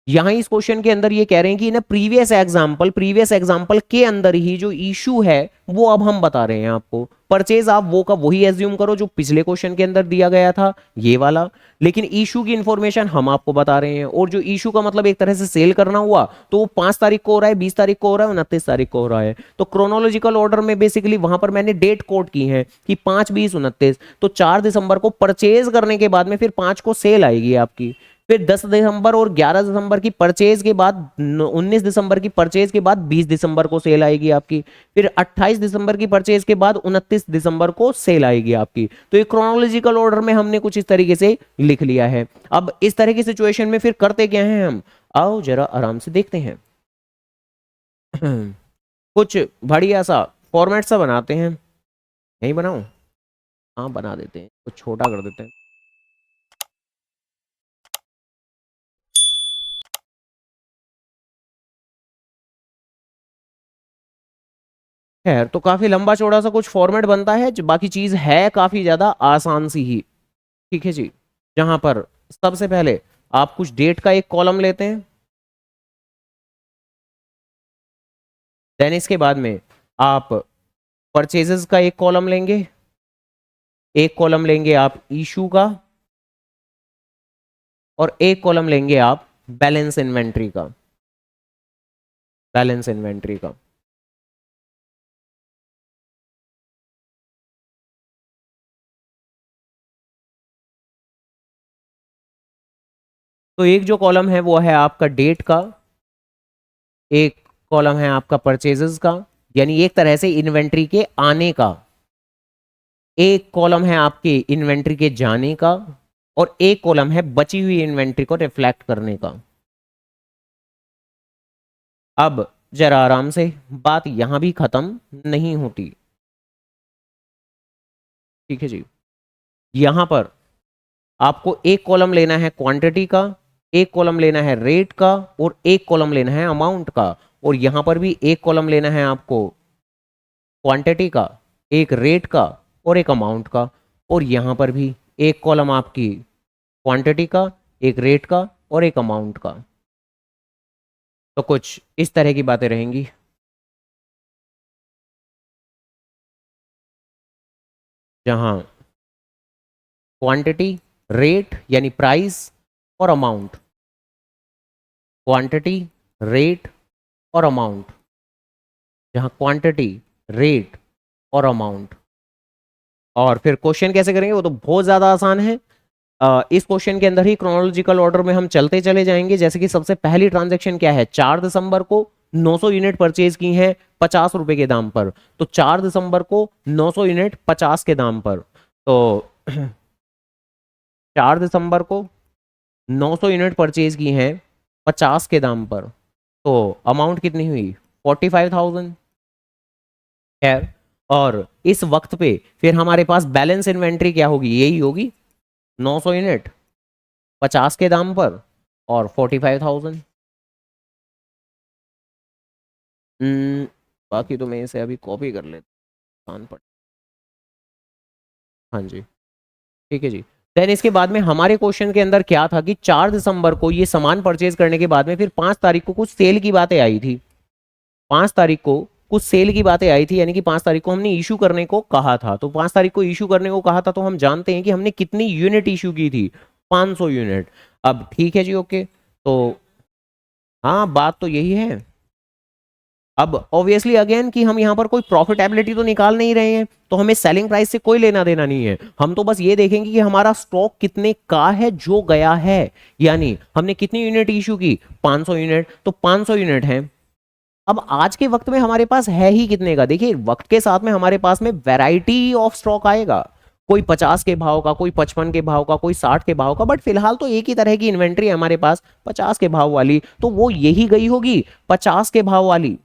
यहां इस क्वेश्चन के अंदर ये कह रहे हैं कि ना प्रीवियस एग्जांपल के अंदर ही जो इशू है वो अब हम बता रहे हैं आपको। परचेज आप वो का वही एज्यूम करो जो पिछले क्वेश्चन के अंदर दिया गया था, ये वाला, लेकिन इशू की इंफॉर्मेशन हम आपको बता रहे हैं। और जो इशू का मतलब एक तरह से सेल करना हुआ, तो वो 5 तारीख को हो रहा है, 20 तारीख को हो रहा है, 29 तारीख को हो रहा है। तो क्रोनोलॉजिकल ऑर्डर में बेसिकली वहां पर मैंने डेट कोड की है कि 5 20 29, तो 4 दिसंबर को परचेज करने के बाद में फिर 5 को सेल आएगी आपकी, फिर 10 दिसंबर और 11 दिसंबर की परचेज के बाद, 19 दिसंबर की परचेज के बाद 20 दिसंबर को सेल आएगी आपकी, फिर 28 दिसंबर की परचेज के बाद 29 दिसंबर को सेल आएगी आपकी। तो ये क्रोनोलॉजिकल ऑर्डर में हमने कुछ इस तरीके से लिख लिया है। अब इस तरह की सिचुएशन में फिर करते क्या है हम, आओ जरा आराम से देखते हैं। कुछ बढ़िया सा फॉर्मेट सा बनाते हैं। यही बनाऊं, हाँ बना देते हैं, कुछ छोटा कर देते हैं। खैर, तो काफी लंबा चौड़ा सा कुछ फॉर्मेट बनता है, बाकी चीज है काफी ज्यादा आसान सी ही। ठीक है जी। जहां पर सबसे पहले आप कुछ डेट का एक कॉलम लेते हैं, देन इसके बाद में आप परचेजेस का एक कॉलम लेंगे, एक कॉलम लेंगे आप इशू का, और एक कॉलम लेंगे आप बैलेंस इन्वेंट्री का, बैलेंस इन्वेंट्री का। तो एक जो कॉलम है वो है आपका डेट का, एक कॉलम है आपका परचेजेस का, यानी एक तरह से इन्वेंट्री के आने का, एक कॉलम है आपके इन्वेंट्री के जाने का, और एक कॉलम है बची हुई इन्वेंट्री को रिफ्लेक्ट करने का। अब जरा आराम से, बात यहां भी खत्म नहीं होती। ठीक है जी। यहां पर आपको एक कॉलम लेना है क्वांटिटी का, एक कॉलम लेना है रेट का, और एक कॉलम लेना है अमाउंट का। और यहां पर भी एक कॉलम लेना है आपको क्वांटिटी का, एक रेट का, और एक अमाउंट का। और यहां पर भी एक कॉलम आपकी क्वांटिटी का, एक रेट का, और एक अमाउंट का। तो कुछ इस तरह की बातें रहेंगी, जहां क्वांटिटी, रेट यानी प्राइस, और अमाउंट, क्वांटिटी, रेट और अमाउंट, जहां क्वांटिटी, रेट और अमाउंट। और फिर क्वेश्चन कैसे करेंगे वो तो बहुत ज़्यादा आसान है। इस क्वेश्चन के अंदर ही क्रोनोलॉजिकल ऑर्डर में हम चलते चले जाएंगे। जैसे कि सबसे पहली ट्रांजैक्शन क्या है, 4 दिसंबर को 900 यूनिट परचेज की हैं 50 रुपए के दाम पर। तो 4 दिसंबर को 900 यूनिट 50 के दाम पर, तो 4 दिसंबर को 900 यूनिट परचेज की हैं 50 के दाम पर, तो अमाउंट कितनी हुई, 45,000। खैर, और इस वक्त पे फिर हमारे पास बैलेंस इन्वेंट्री क्या होगी, यही होगी 900 यूनिट 50 के दाम पर और 45,000। बाकी तो मैं इसे अभी कॉपी कर लेता हूँ। हाँ जी, ठीक है जी। देन इसके बाद में हमारे क्वेश्चन के अंदर क्या था कि 4 दिसंबर को ये सामान परचेज करने के बाद में फिर 5 तारीख को कुछ सेल की बातें आई थी। 5 तारीख को कुछ सेल की बातें आई थी, यानी कि 5 तारीख को हमने इशू करने को कहा था। तो 5 तारीख को इशू करने को कहा था, तो हम जानते हैं कि हमने कितनी यूनिट इशू की थी, 500 यूनिट। अब ठीक है जी, ओके। तो हाँ, बात तो यही है। अब ऑब्वियसली अगेन कि हम यहाँ पर कोई प्रॉफिटेबिलिटी तो निकाल नहीं रहे हैं, तो हमें सेलिंग प्राइस से कोई लेना देना नहीं है। हम तो बस ये देखेंगे कि हमारा स्टॉक कितने का है जो गया है, यानी हमने कितनी यूनिट इशू की, 500 यूनिट, तो 500 यूनिट है। अब आज के वक्त में हमारे पास है ही कितने का, देखिए वक्त के साथ में हमारे पास में वैरायटी ऑफ स्टॉक आएगा, कोई 50 के भाव का, कोई 55 के भाव का, कोई 60 के भाव का, बट फिलहाल तो एक ही तरह की इन्वेंट्री है हमारे पास, 50 के भाव वाली, तो वो यही गई होगी 50 के भाव वाली।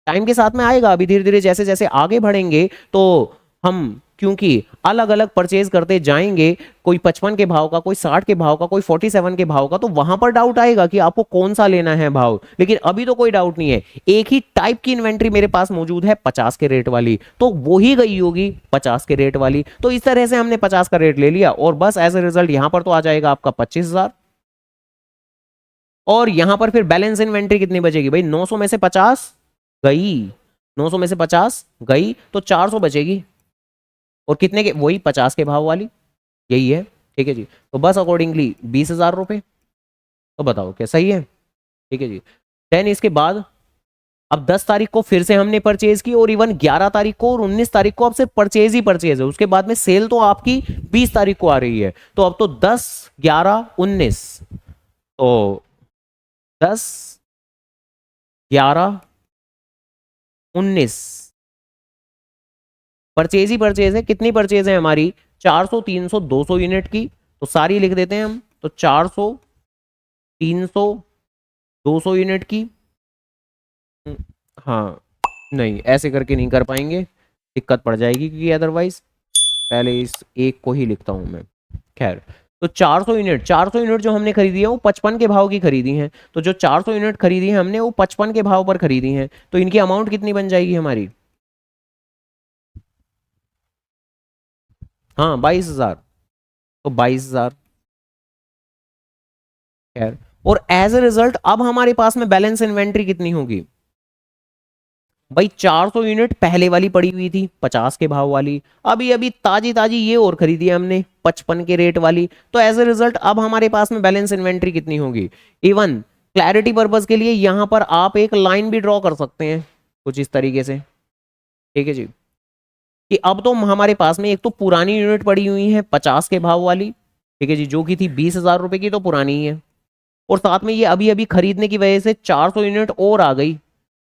टाइम के साथ में आएगा, अभी धीरे धीरे जैसे जैसे आगे बढ़ेंगे तो हम, क्योंकि अलग अलग परचेज करते जाएंगे, कोई 55 के भाव का, कोई 60 के भाव का, कोई 47 के भाव का, तो वहां पर डाउट आएगा कि आपको कौन सा लेना है भाव। लेकिन अभी तो कोई डाउट नहीं है, एक ही टाइप की इन्वेंट्री मेरे पास मौजूद है 50 के रेट वाली, तो वो ही गई होगी 50 के रेट वाली। तो इस तरह से हमने 50 का रेट ले लिया और बस एज ए रिजल्ट यहां पर तो आ जाएगा आपका 25,000। और यहां पर फिर बैलेंस इन्वेंट्री कितनी बचेगी भाई, 900 में से 50 गई, 900 में से 50 गई, तो 400 बचेगी। और कितने के, वही 50 के भाव वाली, यही है। ठीक है जी, तो बस अकॉर्डिंगली 20,000 रुपए। तो बताओ क्या सही है। ठीक है जी। देन इसके बाद अब 10 तारीख को फिर से हमने परचेज की, और इवन 11 तारीख को और 19 तारीख को अब से परचेज ही परचेज है। उसके बाद में सेल तो आपकी 20 तारीख को आ रही है, तो अब तो 10, 11, 19, तो 10, 11, 19 परचेज ही परचेज है। कितनी परचेज है हमारी, 400, 300, 200 यूनिट की, तो सारी लिख देते हैं हम। तो 400, 300, 200 यूनिट की। हाँ, नहीं ऐसे करके नहीं कर पाएंगे, दिक्कत पड़ जाएगी, क्योंकि अदरवाइज पहले इस एक को ही लिखता हूं मैं। खैर, तो 400 यूनिट, 400 यूनिट जो हमने खरीदी है वो 55 के भाव की खरीदी है। तो जो 400 यूनिट खरीदी है हमने वो 55 के भाव पर खरीदी है, तो इनकी अमाउंट कितनी बन जाएगी हमारी, हाँ 22,000। तो 22,000। खैर, और एज ए रिजल्ट अब हमारे पास में बैलेंस इन्वेंट्री कितनी होगी भाई, 400 यूनिट पहले वाली पड़ी हुई थी 50 के भाव वाली, अभी अभी ताजी ताजी ये और खरीदी है हमने 55 के रेट वाली। तो एज ए रिजल्ट अब हमारे पास में बैलेंस इन्वेंट्री कितनी होगी। इवन क्लैरिटी पर्पज के लिए यहां पर आप एक लाइन भी ड्रॉ कर सकते हैं कुछ इस तरीके से। ठीक है जी, कि अब तो हमारे पास में एक तो पुरानी यूनिट पड़ी हुई है 50 के भाव वाली, ठीक है जी, जो की थी 20,000 रुपए की, तो पुरानी ही है। और साथ में ये अभी अभी खरीदने की वजह से 400 यूनिट और आ गई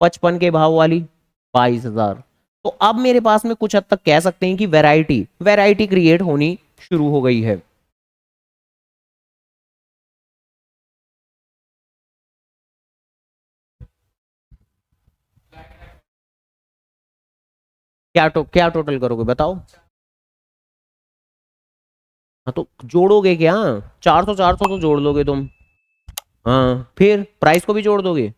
55 के भाव वाली, 22,000। तो अब मेरे पास में कुछ हद तक कह सकते हैं कि वैरायटी वैरायटी क्रिएट होनी शुरू हो गई है। क्या टोटल करोगे बताओ। हाँ, तो जोड़ोगे क्या, 400 400 तो जोड़ लोगे तुम। हाँ, फिर प्राइस को भी जोड़ दोगे,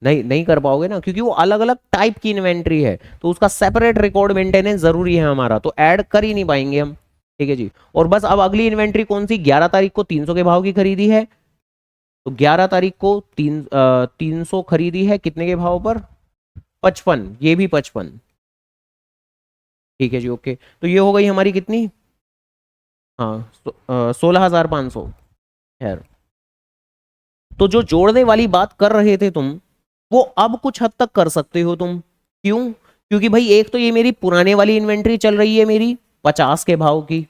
नहीं नहीं कर पाओगे ना, क्योंकि वो अलग अलग टाइप की इन्वेंट्री है, तो उसका सेपरेट रिकॉर्ड मेंटेनेंस जरूरी है हमारा, तो ऐड कर ही नहीं पाएंगे हम। ठीक है जी। और बस अब अगली इन्वेंट्री कौन सी, 11 तारीख को 300 के भाव की खरीदी है, तो 11 तारीख को 300 खरीदी है कितने के भाव पर, 55, ये भी 55। ठीक है जी, ओके। तो ये हो गई हमारी कितनी, हाँ 16,500। खैर, तो जो जोड़ने वाली बात कर रहे थे तुम, वो अब कुछ हद तक कर सकते हो तुम। क्यों, क्योंकि भाई एक तो ये मेरी पुराने वाली इन्वेंट्री चल रही है मेरी 50 के भाव की,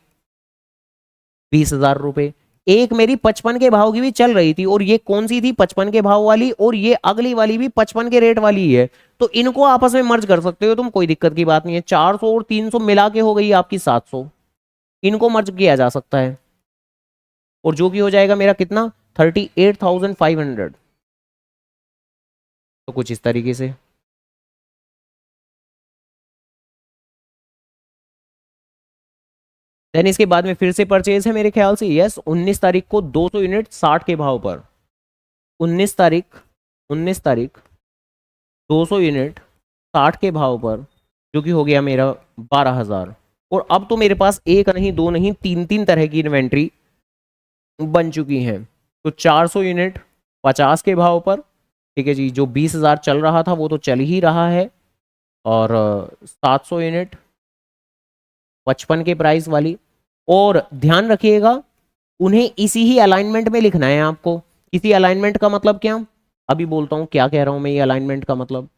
20,000 रुपए, एक मेरी 55 के भाव की भी चल रही थी, और ये कौन सी थी 55 के भाव वाली, और ये अगली वाली भी 55 के रेट वाली ही है। तो इनको आपस में मर्ज कर सकते हो तुम, कोई दिक्कत की बात नहीं है। 400 और 300 मिला के हो गई आपकी 700, इनको मर्ज किया जा सकता है, और जो कि हो जाएगा मेरा कितना, 38,500। तो कुछ इस तरीके से। देन इसके बाद में फिर से परचेज है मेरे ख्याल से, यस 19 तारीख को 200 यूनिट 60 के भाव पर। 19 तारीख 200 यूनिट 60 के भाव पर, जो कि हो गया मेरा 12,000। और अब तो मेरे पास एक नहीं, दो नहीं, तीन तीन तरह की इन्वेंट्री बन चुकी हैं। तो 400 यूनिट 50 के भाव पर, ठीक है जी, जो 20,000 चल रहा था वो तो चल ही रहा है। और 700 यूनिट 55 के प्राइस वाली। और ध्यान रखिएगा, उन्हें इसी ही अलाइनमेंट में लिखना है आपको। इसी अलाइनमेंट का मतलब क्या, अभी बोलता हूँ क्या कह रहा हूँ मैं, ये अलाइनमेंट का मतलब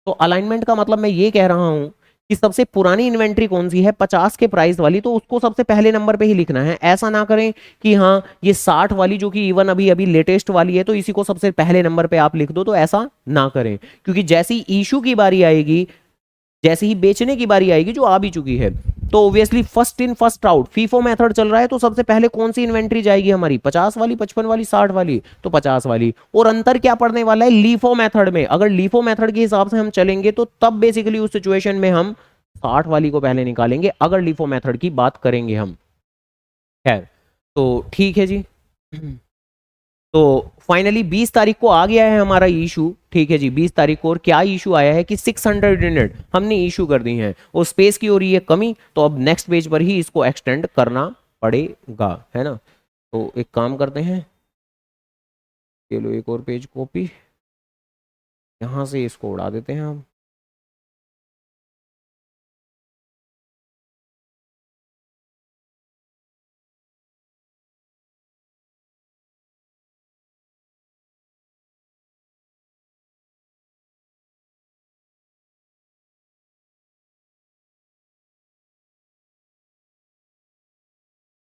तो अलाइनमेंट का मतलब मैं ये कह रहा हूं कि सबसे पुरानी इन्वेंट्री कौन सी है 50 के प्राइस वाली, तो उसको सबसे पहले नंबर पे ही लिखना है। ऐसा ना करें कि हाँ ये 60 वाली जो कि इवन अभी अभी लेटेस्ट वाली है तो इसी को सबसे पहले नंबर पे आप लिख दो, तो ऐसा ना करें। क्योंकि जैसी इशू की बारी आएगी, जैसे ही बेचने की बारी आएगी जो आ भी चुकी है, तो obviously first in first out FIFO method चल रहा है, तो सबसे पहले कौन सी इन्वेंट्री जाएगी हमारी, 50 वाली, 55 वाली, 60 वाली, तो 50 वाली। और अंतर क्या पड़ने वाला है लीफो मेथड में, अगर लीफो मेथड के हिसाब से हम चलेंगे तो तब बेसिकली उस सिचुएशन में हम 60 वाली को पहले निकालेंगे, अगर लीफो मेथड की बात करेंगे हम। खैर, तो ठीक है जी। तो फाइनली 20 तारीख को आ गया है हमारा इशू, ठीक है जी, 20 तारीख को। और क्या इशू आया है कि 600 यूनिट हमने इशू कर दी हैं, और स्पेस की हो रही है कमी, तो अब नेक्स्ट पेज पर ही इसको एक्सटेंड करना पड़ेगा, है ना। तो एक काम करते हैं, ये लो एक और पेज कॉपी, यहाँ से इसको उड़ा देते हैं हम।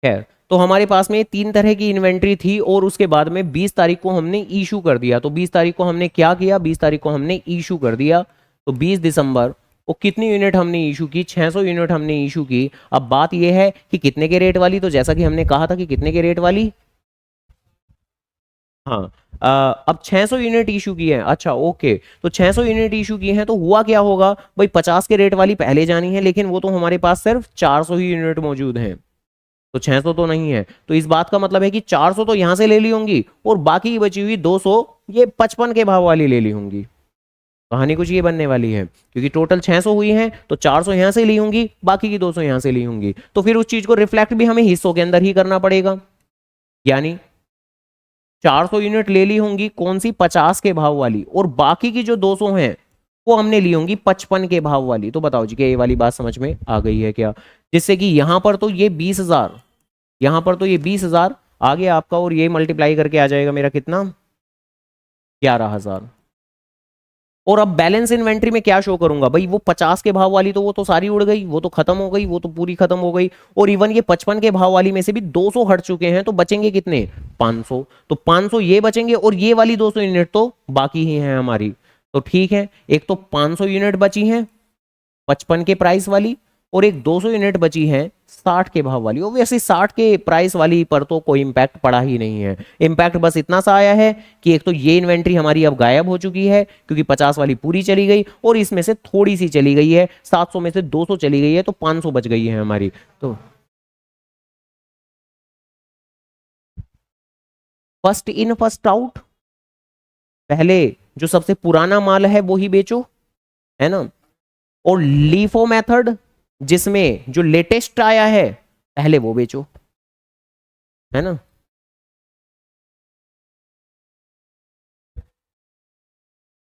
खैर, तो हमारे पास में तीन तरह की इन्वेंट्री थी, और उसके बाद में 20 तारीख को हमने इशू कर दिया। तो 20 तारीख को हमने क्या किया, 20 तारीख को हमने इशू कर दिया। तो 20 दिसंबर को कितनी यूनिट हमने इशू की, 600 यूनिट हमने इशू की। अब बात यह है कि कितने के रेट वाली, तो जैसा कि हमने कहा था कि कितने के रेट वाली, हाँ, अब 600 यूनिट इशू की है, अच्छा ओके। तो 600 यूनिट इशू की है, तो हुआ क्या होगा भाई, 50 के रेट वाली पहले जानी है, लेकिन वो तो हमारे पास सिर्फ 400 ही यूनिट मौजूद हैं, तो 600 तो नहीं है। तो इस बात का मतलब है कि 400 तो यहां से ले ली होंगी, और बाकी की बची हुई 200 ये 55 के भाव वाली ले ली होंगी। कहानी कुछ ये बनने वाली है, क्योंकि टोटल 600 हुई है, तो 400 यहां से ली होंगी, बाकी की 200 यहां से ली होंगी। तो फिर उस चीज को रिफ्लेक्ट भी हमें हिस्सों के अंदर ही करना पड़ेगा। यानी 400 यूनिट ले ली होंगी कौन सी, 50 के भाव वाली, और बाकी की जो 200 हैं वो हमने ली होंगी 55 के भाव वाली। तो बताओ जी, क्या ये वाली बात समझ में आ गई है क्या, जिससे कि यहां पर तो ये 20,000, यहां पर तो ये 20,000 आ गया आपका, और ये मल्टीप्लाई करके आ जाएगा मेरा कितना, 11,000। और अब बैलेंस इन्वेंट्री में क्या शो करूंगा भाई, वो 50 के भाव वाली तो वो तो सारी उड़ गई, वो तो खत्म हो गई, वो तो पूरी खत्म हो गई। और इवन ये 55 के भाव वाली में से भी 200 हट चुके हैं, तो बचेंगे कितने, 500। तो 500 ये बचेंगे, और ये वाली 200 यूनिट तो बाकी ही है हमारी। तो ठीक है, एक तो 500 यूनिट बची है 55 के प्राइस वाली, और एक 200 यूनिट बची है 60 के भाव वाली। ओब्वियसली 60 के प्राइस वाली पर तो कोई इंपैक्ट पड़ा ही नहीं है। इंपैक्ट बस इतना सा आया है कि एक तो ये इन्वेंट्री हमारी अब गायब हो चुकी है, क्योंकि 50 वाली पूरी चली गई, और इसमें से थोड़ी सी चली गई है, 700 में से 200 चली गई है, तो 500 बच गई है हमारी। तो फर्स्ट इन फर्स्ट आउट, पहले जो सबसे पुराना माल है वो ही बेचो, है ना। और लीफो मेथड, जिसमें जो लेटेस्ट आया है पहले वो बेचो, है ना।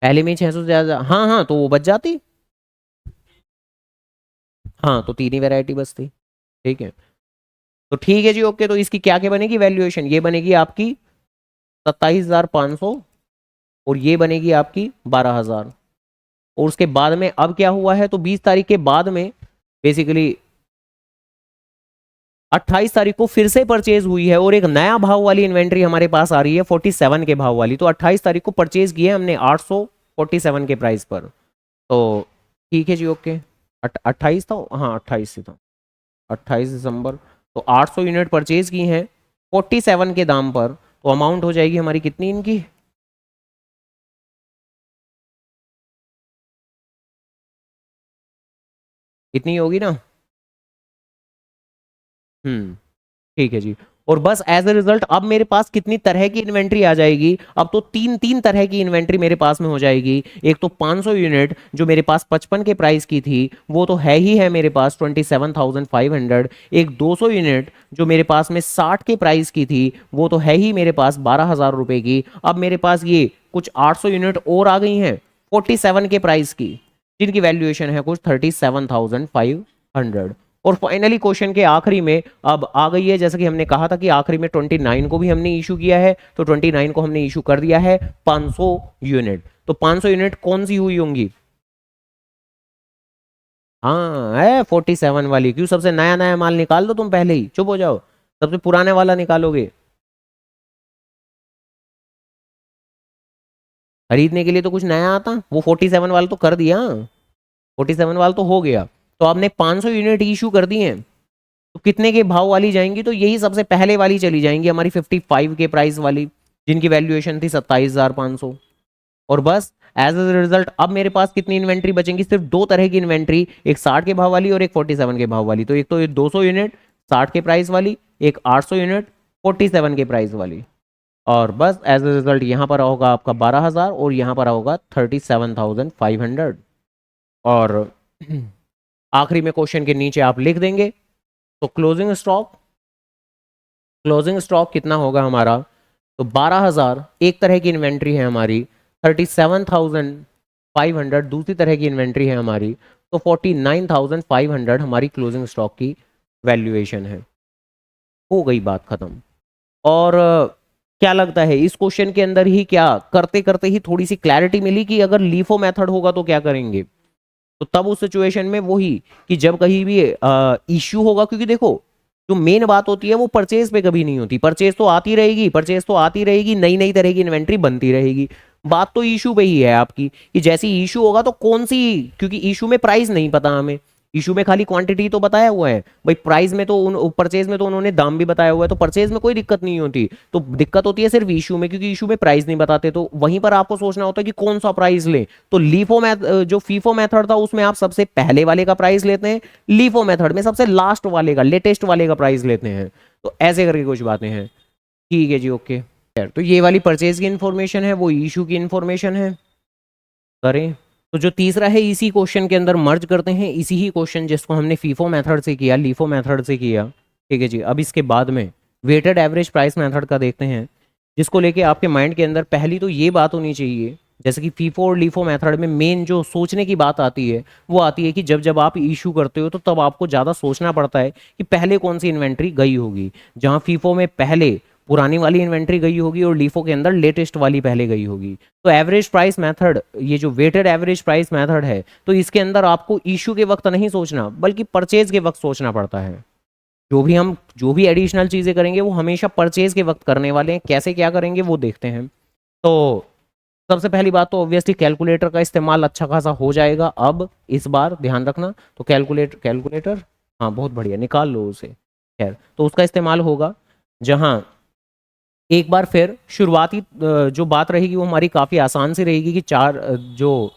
पहले में ही 600 से ज्यादा, हाँ हाँ, तो वो बच जाती, हाँ, तो तीन ही वैरायटी बचती। ठीक है, तो ठीक है जी, ओके। तो इसकी क्या क्या बनेगी वैल्यूएशन, ये बनेगी आपकी 27,500, और ये बनेगी आपकी 12,000। और उसके बाद में अब क्या हुआ है, तो 20 तारीख के बाद में बेसिकली 28 तारीख को फिर से परचेज हुई है, और एक नया भाव वाली इन्वेंट्री हमारे पास आ रही है 47 के भाव वाली। तो 28 तारीख को परचेज किए हमने 847 के प्राइस पर। तो ठीक है जी, ओके। 28 था, हाँ 28 ही था, 28 दिसंबर। तो 800 यूनिट परचेज की हैं 47 के दाम पर, तो अमाउंट हो जाएगी हमारी कितनी इनकी, इतनी होगी ना। ठीक है जी। और बस एज अ रिजल्ट अब मेरे पास कितनी तरह की इन्वेंट्री आ जाएगी, अब तो तीन तीन तरह की इन्वेंट्री मेरे पास में हो जाएगी। एक तो 500 यूनिट जो मेरे पास 55 के प्राइस की थी, वो तो है ही है मेरे पास 27,500। एक 200 यूनिट जो मेरे पास में 60 के प्राइस की थी, वो तो है ही मेरे पास 12,000 रुपए की। अब मेरे पास ये कुछ 800 यूनिट और आ गई हैं 47 के प्राइस की, जिनकी वैल्यूएशन है कुछ 37,500। और फाइनली क्वेश्चन के आखिरी में अब आ गई है, जैसे कि हमने कहा था कि आखिरी में 29 को भी हमने इशू किया है, तो 29 को हमने इशू कर दिया है 500 यूनिट। तो 500 यूनिट कौन सी हुई होंगी? हाँ है 47 वाली। क्यों? सबसे नया नया माल निकाल दो तुम, पहले ही चुप हो जाओ। सबसे पुराने वाला निकालोगे? खरीदने के लिए तो कुछ नया आता, वो 47 वाला तो कर दिया, 47 वाला तो हो गया। तो आपने 500 यूनिट इशू कर दी हैं, तो कितने के भाव वाली जाएंगी? तो यही सबसे पहले वाली चली जाएंगी हमारी 55 के प्राइस वाली, जिनकी वैल्यूएशन थी 27,500। और बस एज ए रिजल्ट अब मेरे पास कितनी इन्वेंट्री बचेंगी? सिर्फ दो तरह की इन्वेंट्री, एक 60 के भाव वाली और एक 47 के भाव वाली। तो एक तो ये 200 यूनिट 60 के प्राइस वाली, एक 800 यूनिट 47 के प्राइस वाली। और बस एज ए रिजल्ट यहाँ पर होगा आपका 12,000 और यहाँ पर होगा 37,500। और आखिरी में क्वेश्चन के नीचे आप लिख देंगे। तो क्लोजिंग स्टॉक कितना होगा हमारा? तो 12,000 एक तरह की इन्वेंट्री है हमारी, 37,500 दूसरी तरह की इन्वेंट्री है हमारी, तो 49,500 हमारी क्लोजिंग स्टॉक की वैल्यूएशन है। हो गई बात खत्म। और क्या लगता है इस क्वेश्चन के अंदर ही क्या करते करते ही थोड़ी सी क्लैरिटी मिली कि अगर लीफो मेथड होगा तो क्या करेंगे? तो तब उस सिचुएशन में वही कि जब कहीं भी इश्यू होगा, क्योंकि देखो जो मेन बात होती है वो परचेज पे कभी नहीं होती। परचेज तो आती रहेगी, परचेज तो आती रहेगी, नई नई तरह की इन्वेंट्री बनती रहेगी। बात तो इशू पे ही है आपकी कि जैसे इशू होगा तो कौन सी, क्योंकि इशू में प्राइस नहीं पता हमें, इशू में खाली क्वांटिटी तो बताया हुआ है भाई, प्राइस में तो परचेज में तो उन्होंने दाम भी बताया हुआ है, तो परचेज में कोई दिक्कत नहीं होती। तो दिक्कत होती है सिर्फ इशू में, क्योंकि इशू में प्राइस नहीं बताते, तो वहीं पर आपको सोचना होता है कि कौन सा प्राइस ले। तो लीफो जो फीफो मेथड था उसमें आप सबसे पहले वाले का प्राइस लेते हैं, लीफो मेथड में सबसे लास्ट वाले का, लेटेस्ट वाले का प्राइस लेते हैं। तो ऐसे करके कुछ बातें हैं। ठीक है जी, ओके। तो ये वाली परचेज की इंफॉर्मेशन है, वो इशू की इंफॉर्मेशन है। करें तो जो तीसरा है इसी क्वेश्चन के अंदर मर्ज करते हैं, इसी ही क्वेश्चन जिसको हमने फीफो मेथड से किया, लीफो मेथड से किया। ठीक है जी। अब इसके बाद में वेटेड एवरेज प्राइस मेथड का देखते हैं, जिसको लेके आपके माइंड के अंदर पहली तो ये बात होनी चाहिए, जैसे कि फीफो और लीफो मेथड में मेन जो सोचने की बात आती है वो आती है कि जब जब आप इशू करते हो तो तब आपको ज़्यादा सोचना पड़ता है कि पहले कौन सी इन्वेंट्री गई होगी। जहाँ फीफो में पहले पुरानी वाली इन्वेंट्री गई होगी और लीफो के अंदर लेटेस्ट वाली पहले गई होगी। तो एवरेज प्राइस मेथड, ये जो वेटेड एवरेज प्राइस मेथड है, तो इसके अंदर आपको इशू के वक्त नहीं सोचना बल्कि परचेज के वक्त सोचना पड़ता है। जो भी एडिशनल चीज़ें करेंगे वो हमेशा परचेज के वक्त करने वाले हैं। कैसे क्या करेंगे वो देखते हैं। तो सबसे पहली बात तो ऑब्वियसली कैलकुलेटर का इस्तेमाल अच्छा खासा हो जाएगा अब इस बार, ध्यान रखना। तो कैलकुलेटर, हाँ बहुत बढ़िया, निकाल लो उसे। खैर तो उसका इस्तेमाल होगा, जहाँ एक बार फिर शुरुआती जो बात रहेगी वो हमारी काफ़ी आसान सी रहेगी कि जो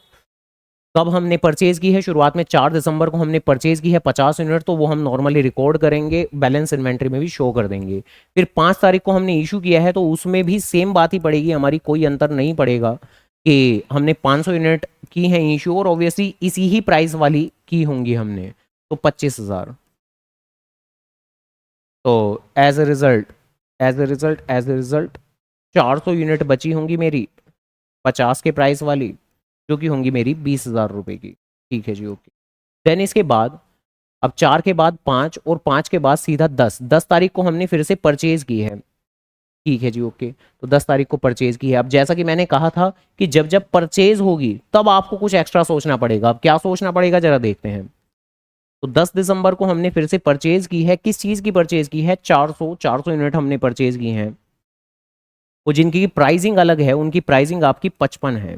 कब हमने परचेज की है, शुरुआत में 4 दिसंबर को हमने परचेज की है 50 यूनिट, तो वो हम नॉर्मली रिकॉर्ड करेंगे, बैलेंस इन्वेंट्री में भी शो कर देंगे। फिर 5 तारीख को हमने इशू किया है, तो उसमें भी सेम बात ही पड़ेगी हमारी, कोई अंतर नहीं पड़ेगा कि हमने 500 यूनिट की हैं इशू, और ऑब्वियसली इसी ही प्राइस वाली की होंगी हमने, तो 25,000। तो एज ए रिजल्ट 400 यूनिट बची होंगी मेरी 50 के प्राइस वाली, जो कि होंगी मेरी 20,000 रुपये की। ठीक है जी, ओके। देन इसके बाद अब 4 के बाद 5 और 5 के बाद सीधा 10 तारीख को हमने फिर से परचेज की है। ठीक है जी, ओके। तो 10 तारीख को परचेज की है। अब जैसा कि मैंने कहा था कि जब जब परचेज होगी तब आपको कुछ एक्स्ट्रा सोचना पड़ेगा। अब क्या सोचना पड़ेगा जरा देखते हैं। तो 10 दिसंबर को हमने फिर से परचेज की है, किस चीज़ की परचेज की है? 400 यूनिट हमने परचेज की हैं, वो जिनकी प्राइसिंग अलग है उनकी प्राइसिंग आपकी 55 है,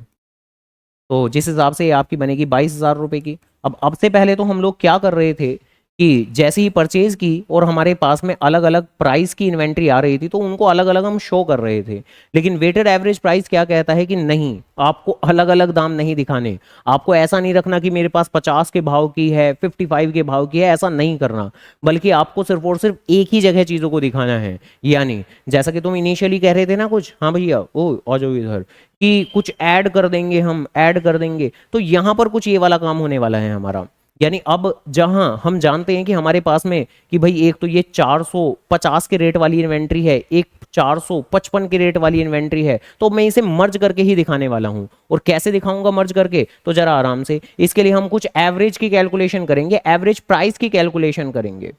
तो जिस हिसाब से ये आपकी बनेगी 22,000 रुपये की। अब से पहले तो हम लोग क्या कर रहे थे कि जैसे ही परचेज की और हमारे पास में अलग अलग प्राइस की इन्वेंट्री आ रही थी तो उनको अलग अलग हम शो कर रहे थे। लेकिन वेटेड एवरेज प्राइस क्या कहता है कि नहीं, आपको अलग अलग दाम नहीं दिखाने, आपको ऐसा नहीं रखना कि मेरे पास 50 के भाव की है, 55 के भाव की है, ऐसा नहीं करना, बल्कि आपको सिर्फ और सिर्फ एक ही जगह चीज़ों को दिखाना है। यानी जैसा कि तुम इनिशियली कह रहे थे ना कुछ, हाँ भैया ओ आ जाओ इधर, कि कुछ ऐड कर देंगे, हम ऐड कर देंगे, तो यहाँ पर कुछ ये वाला काम होने वाला है हमारा। यानी अब जहां हम जानते हैं कि हमारे पास में कि भाई एक तो ये 450 के रेट वाली इन्वेंट्री है, एक 455 के रेट वाली इन्वेंट्री है, तो मैं इसे मर्ज करके ही दिखाने वाला हूं। और कैसे दिखाऊंगा मर्ज करके, तो जरा आराम से, इसके लिए हम कुछ एवरेज की कैलकुलेशन करेंगे, एवरेज प्राइस की कैलकुलेशन करेंगे,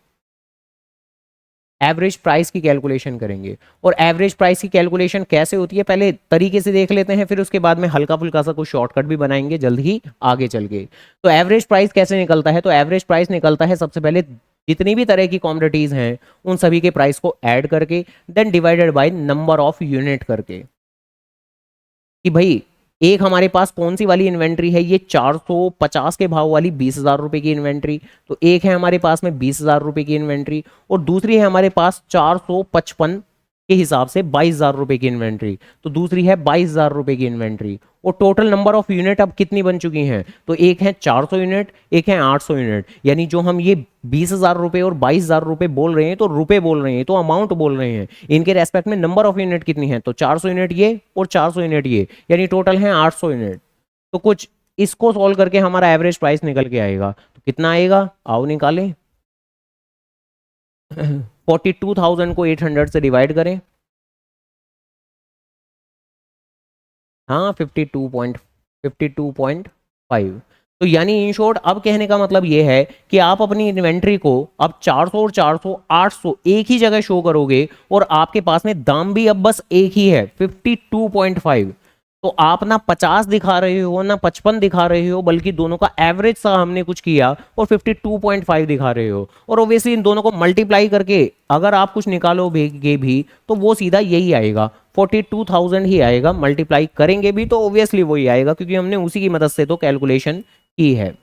एवरेज प्राइस की कैलकुलेशन करेंगे। और एवरेज प्राइस की कैलकुलेशन कैसे होती है पहले तरीके से देख लेते हैं, फिर उसके बाद में हल्का फुल्का सा कुछ शॉर्टकट भी बनाएंगे जल्द ही आगे चल के। तो एवरेज प्राइस कैसे निकलता है, तो एवरेज प्राइस निकलता है सबसे पहले जितनी भी तरह की कॉमोडिटीज हैं उन सभी के प्राइस को ऐड करके, then divided by number of unit करके, कि भाई एक हमारे पास कौन सी वाली इन्वेंट्री है, ये 450 के भाव वाली 20,000 रुपए की इन्वेंट्री, तो एक है हमारे पास में 20,000 रुपए की इन्वेंट्री, और दूसरी है हमारे पास 455 के हिसाब से 22,000 रुपए की इन्वेंट्री, तो दूसरी है 22,000 रुपए की इन्वेंट्री। और टोटल नंबर ऑफ यूनिट अब कितनी बन चुकी हैं, तो एक है 400 यूनिट, एक है 800 यूनिट। यानी जो हम ये 20,000 रुपए और 22,000 रुपए बोल रहे हैं, तो रुपए बोल रहे हैं, तो अमाउंट बोल रहे हैं, इनके रेस्पेक्ट में नंबर ऑफ यूनिट कितनी है, तो 400 यूनिट ये और 400 यूनिट ये, यानी टोटल है 800 यूनिट। तो कुछ इसको सॉल्व करके हमारा एवरेज प्राइस निकल के आएगा, तो कितना आएगा, आओ निकालें। 42,000 को 800 से डिवाइड करें, हाँ 52.5। तो यानी इन शॉर्ट अब कहने का मतलब ये है कि आप अपनी इन्वेंट्री को अब 400 और 400 800 एक ही जगह शो करोगे, और आपके पास में दाम भी अब बस एक ही है 52.5। तो आप ना 50 दिखा रहे हो ना 55 दिखा रहे हो, बल्कि दोनों का एवरेज सा हमने कुछ किया और 52.5 दिखा रहे हो। और ओब्वियसली इन दोनों को मल्टीप्लाई करके अगर आप कुछ निकालोगे भी तो वो सीधा यही आएगा, 42,000 ही आएगा। मल्टीप्लाई करेंगे भी तो ऑब्वियसली वही आएगा, क्योंकि हमने उसी की मदद से तो कैलकुलेशन की है।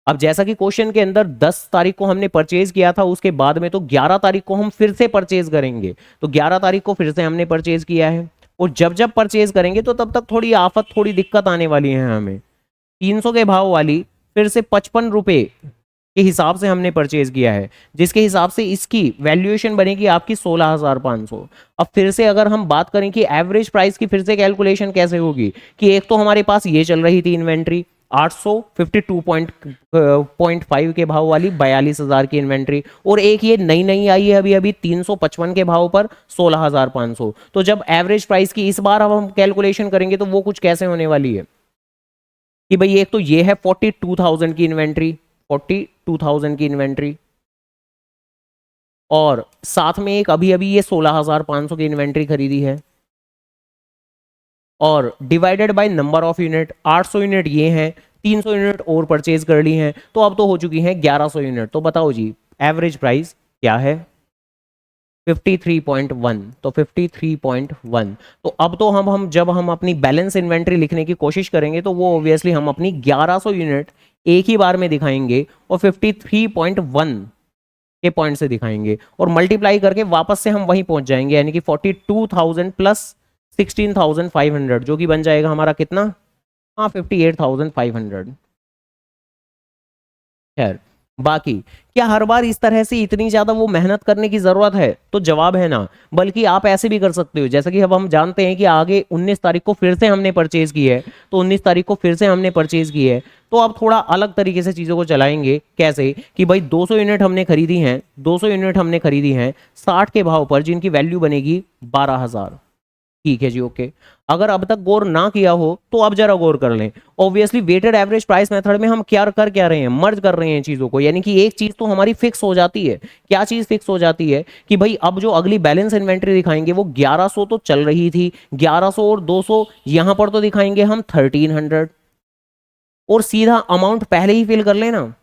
अब जैसा कि क्वेश्चन के अंदर 10 तारीख को हमने परचेज किया था, उसके बाद में तो 11 तारीख को हम फिर से परचेज करेंगे, तो 11 तारीख को फिर से हमने परचेज किया है। और जब जब परचेज करेंगे तो तब तक थोड़ी आफत, थोड़ी दिक्कत आने वाली है हमें। 300 के भाव वाली फिर से 55 रुपए के हिसाब से हमने परचेज किया है, जिसके हिसाब से इसकी वैल्यूएशन बनेगी आपकी 16,500। अब फिर से अगर हम बात करें कि एवरेज प्राइस की फिर से कैलकुलेशन कैसे होगी, कि एक तो हमारे पास ये चल रही थी इन्वेंट्री 852.5 के भाव वाली 42,000 की इन्वेंट्री, और एक ये नई नई आई है अभी अभी 355 के भाव पर 16,500। तो जब एवरेज प्राइस की इस बार अब हम कैलकुलेशन करेंगे तो वो कुछ कैसे होने वाली है, कि भाई एक तो ये है 42,000 की इन्वेंट्री, 42,000 की इन्वेंट्री, और साथ में एक अभी अभी ये 16,500 की इन्वेंट्री खरीदी है, और divided by number of unit, 800 unit ये हैं, 300 यूनिट और परचेज कर ली हैं, तो अब तो हो चुकी हैं 1100 यूनिट। तो बताओ जी एवरेज प्राइस क्या है, 53.1। तो 53.1, तो अब तो हम जब हम अपनी बैलेंस इन्वेंट्री लिखने की कोशिश करेंगे तो वो ऑब्वियसली हम अपनी 1100 यूनिट एक ही बार में दिखाएंगे और 53.1 के पॉइंट से दिखाएंगे, और मल्टीप्लाई करके वापस से हम वहीं पहुंच जाएंगे, यानी कि 42,000 प्लस 16,500, जो कि बन जाएगा हमारा कितना, हाँ 58,500। खैर बाकी क्या हर बार इस तरह से इतनी ज्यादा वो मेहनत करने की जरूरत है, तो जवाब है ना। बल्कि आप ऐसे भी कर सकते हो, जैसा कि अब हम जानते हैं कि आगे 19 तारीख को फिर से हमने परचेज की है, तो 19 तारीख को फिर से हमने परचेज की है, तो अब थोड़ा अलग तरीके से चीज़ों को चलाएंगे। कैसे कि भाई 200 यूनिट हमने खरीदी हैं, 200 यूनिट हमने खरीदी हैं 60 के भाव पर, जिनकी वैल्यू बनेगी 12,000। ठीक है जी, ओके। अगर अब तक गौर ना किया हो तो अब जरा गौर कर लें। Obviously weighted average price method में हम क्या रहे हैं, मर्ज कर रहे हैं चीजों को, यानी कि एक चीज तो हमारी फिक्स हो जाती है। क्या चीज फिक्स हो जाती है, कि भाई अब जो अगली बैलेंस इन्वेंट्री दिखाएंगे वो 1100 तो चल रही थी, 1100 और 200 यहां पर तो दिखाएंगे हम 1300, और सीधा अमाउंट पहले ही फिल कर लेना।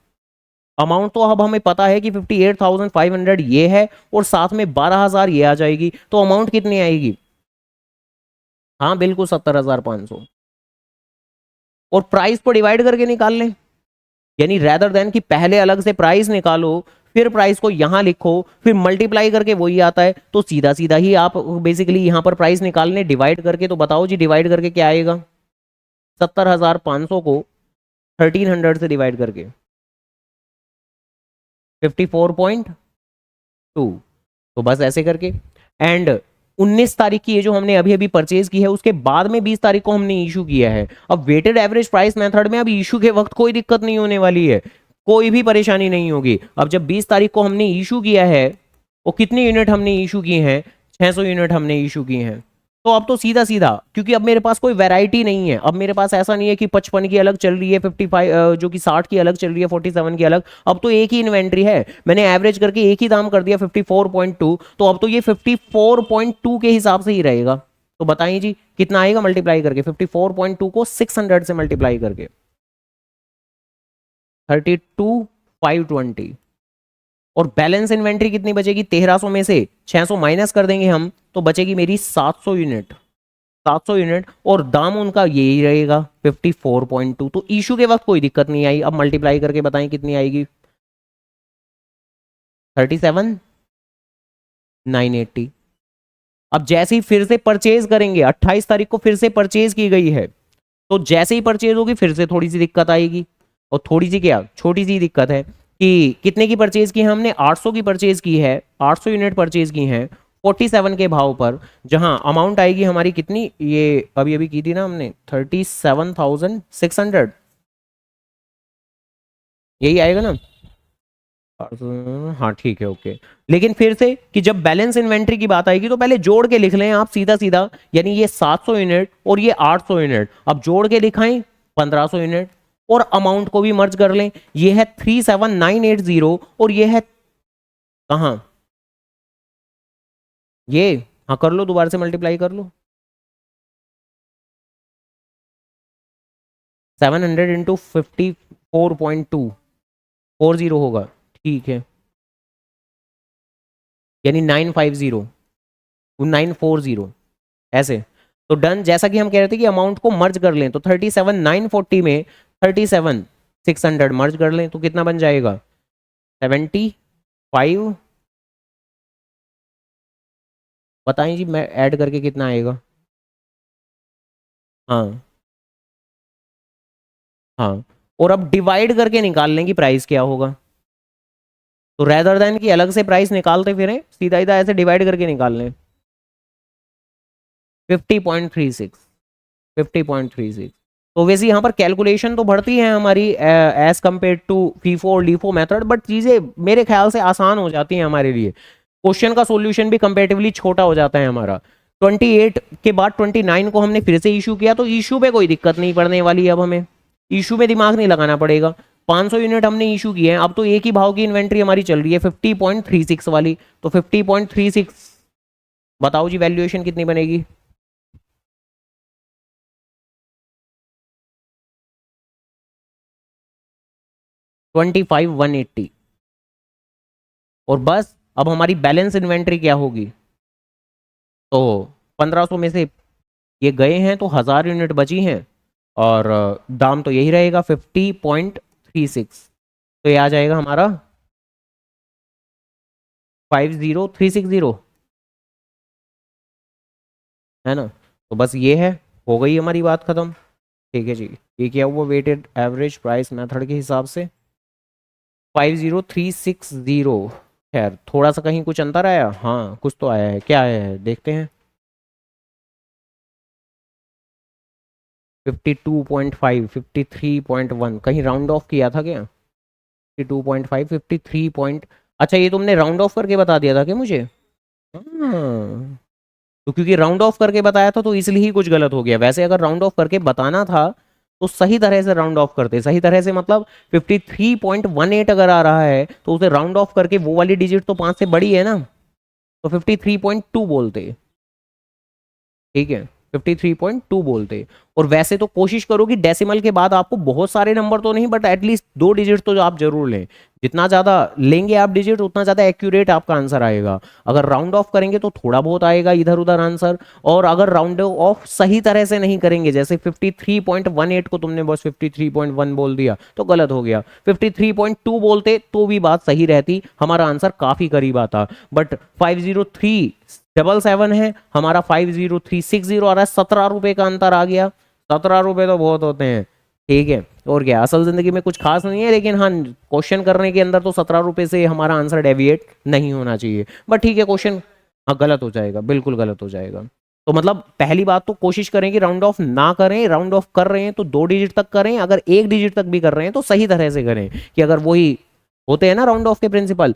अमाउंट तो अब हमें पता है कि 58,500 ये है, और साथ में 12,000 ये आ जाएगी, तो अमाउंट कितनी आएगी, हाँ बिल्कुल 70,500। और प्राइस को डिवाइड करके निकाल लें, यानी रेदर देन कि पहले अलग से प्राइस निकालो, फिर प्राइस को यहां लिखो, फिर मल्टीप्लाई करके वही आता है, तो सीधा सीधा ही आप बेसिकली यहां पर प्राइस निकालने डिवाइड करके, तो बताओ जी डिवाइड करके क्या आएगा? 70,500 को 1300 से डिवाइड करके 54.2। तो बस ऐसे करके, एंड 19 तारीख की ये जो हमने अभी अभी परचेज की है, उसके बाद में 20 तारीख को हमने इशू किया है। अब वेटेड एवरेज प्राइस मेथड में अब इशू के वक्त कोई दिक्कत नहीं होने वाली है, कोई भी परेशानी नहीं होगी। अब जब 20 तारीख को हमने इशू किया है, वो कितनी यूनिट हमने इशू की हैं? 600 यूनिट हमने इशू की हैं। तो अब तो सीधा सीधा, क्योंकि अब मेरे पास कोई वैरायटी नहीं है, अब मेरे पास ऐसा नहीं है कि 55 की अलग चल रही है, 55 जो कि 60 की अलग चल रही है, 47 की अलग। अब तो एक ही इन्वेंट्री है, मैंने एवरेज करके एक ही दाम कर दिया 54.2, तो अब तो ये 54.2 के हिसाब से ही रहेगा। तो बताइए जी कितना आएगा मल्टीप्लाई करके? 54.2 को 600 से मल्टीप्लाई करके 32,520। और बैलेंस इन्वेंट्री कितनी बचेगी? 1300 में से 600 माइनस कर देंगे हम, तो बचेगी मेरी 700 यूनिट। 700 यूनिट, और दाम उनका यही रहेगा 54.2। तो इशू के वक्त कोई दिक्कत नहीं आई। अब मल्टीप्लाई करके बताएं कितनी आएगी? 37,980। अब जैसे ही फिर से परचेज करेंगे, 28 तारीख को फिर से परचेज की गई है, तो जैसे ही परचेज होगी फिर से थोड़ी सी दिक्कत आएगी। और थोड़ी सी क्या, छोटी सी दिक्कत है कि कितने की परचेज की है हमने? 800 की परचेज की है, 800 यूनिट परचेज की हैं 47 के भाव पर, जहां अमाउंट आएगी हमारी कितनी? ये अभी अभी की थी ना हमने, 37,600, यही आएगा ना? हाँ ठीक है, ओके। लेकिन फिर से कि जब बैलेंस इन्वेंट्री की बात आएगी तो पहले जोड़ के लिख लें आप सीधा सीधा, यानी ये 700 यूनिट और ये 800 यूनिट, अब जोड़ के लिखाएं 1500 यूनिट, और अमाउंट को भी मर्ज कर लें। ये है 37980, और ये है कहाँ? ये, हाँ कर लो, दोबारा से मल्टीप्लाई कर लो। 700 इंटू 54.2, 40 होगा, ठीक है, यानी 950, 940 ऐसे। तो डन। जैसा कि हम कह रहे थे कि अमाउंट को मर्ज कर लें, तो 37,940 में 37,600 मर्ज कर लें, तो कितना बन जाएगा? 75। बताएं जी, मैं ऐड करके कितना आएगा? हाँ हाँ, और अब डिवाइड करके निकाल लें कि प्राइस क्या होगा। तो रेदर देन कि अलग से प्राइस निकालते फिरें, सीधा सीधा ऐसे डिवाइड करके निकाल लें। 50.36, 50.36। तो वैसे यहाँ पर कैलकुलेशन तो बढ़ती है हमारी एज कंपेयर टू फीफो और लीफो मेथड, बट चीज़ें मेरे ख्याल से आसान हो जाती हैं हमारे लिए। क्वेश्चन का सॉल्यूशन भी कंपेरेटिवली छोटा हो जाता है हमारा। 28 के बाद 29 को हमने फिर से इशू किया, तो इशू पे कोई दिक्कत नहीं पड़ने वाली है। अब हमें इशू में दिमाग नहीं लगाना पड़ेगा। 500 यूनिट हमने इशू किए हैं, अब तो एक ही भाव की इन्वेंट्री हमारी चल रही है 50.36 वाली, तो 50.36, बताओ जी वैल्यूएशन कितनी बनेगी? 25,180। और बस अब हमारी बैलेंस इन्वेंट्री क्या होगी? तो 1500 में से ये गए हैं तो 1000 यूनिट बची हैं, और दाम तो यही रहेगा 50.36। तो ये आ जाएगा हमारा 50360, है ना? तो बस ये है, हो गई हमारी बात खत्म। ठीक है जी, ये क्या हुआ वेटेड एवरेज प्राइस मेथड के हिसाब से 50360। खैर थोड़ा सा कहीं कुछ अंतर आया? हाँ कुछ तो आया है, क्या आया है देखते हैं। 52.5, 53.1, कहीं राउंड ऑफ किया था क्या? 52.5, 53 पॉइंट, अच्छा ये तुमने राउंड ऑफ करके बता दिया था क्या मुझे? हाँ, तो क्योंकि राउंड ऑफ करके बताया था तो इसलिए ही कुछ गलत हो गया। वैसे अगर राउंड ऑफ करके बताना था तो सही तरह से राउंड ऑफ करते, सही तरह से मतलब 53.18 अगर आ रहा है तो उसे राउंड ऑफ करके वो वाली डिजिट तो 5 से बड़ी है ना, तो 53.2 बोलते। ठीक है, 53.2 बोलते। और वैसे तो कोशिश करो कि डेसिमल के बाद आपको बहुत सारे नंबर तो नहीं, बट एटलीस्ट 2 डिजिट तो आप जरूर लें। जितना ज़्यादा लेंगे आप डिजिट, उतना ज़्यादा एक्यूरेट आपका आंसर आएगा। अगर राउंड ऑफ करेंगे तो थोड़ा बहुत आएगा इधर उधर आंसर, और अगर राउंड ऑफ सही तरह से नहीं करेंगे, जैसे 53.18 को तुमने बस 53.1 बोल दिया तो गलत हो गया, 53.2 बोलते तो भी बात सही रहती, हमारा आंसर काफ़ी करीब आता। बट 50377 है, हमारा 50360 आ रहा है, 17 रुपए का अंतर आ गया। 17 रुपए तो बहुत होते हैं, ठीक है। और क्या, असल जिंदगी में कुछ खास नहीं है, लेकिन हाँ क्वेश्चन करने के अंदर तो 17 रुपए से हमारा आंसर डेविएट नहीं होना चाहिए। बट ठीक है, क्वेश्चन हाँ गलत हो जाएगा, बिल्कुल गलत हो जाएगा। तो मतलब पहली बात तो कोशिश करें कि राउंड ऑफ ना करें, राउंड ऑफ कर रहे हैं तो 2 डिजिट तक करें, अगर 1 डिजिट तक भी कर रहे हैं तो सही तरह से करें, कि अगर वही होते हैं ना राउंड ऑफ के प्रिंसिपल,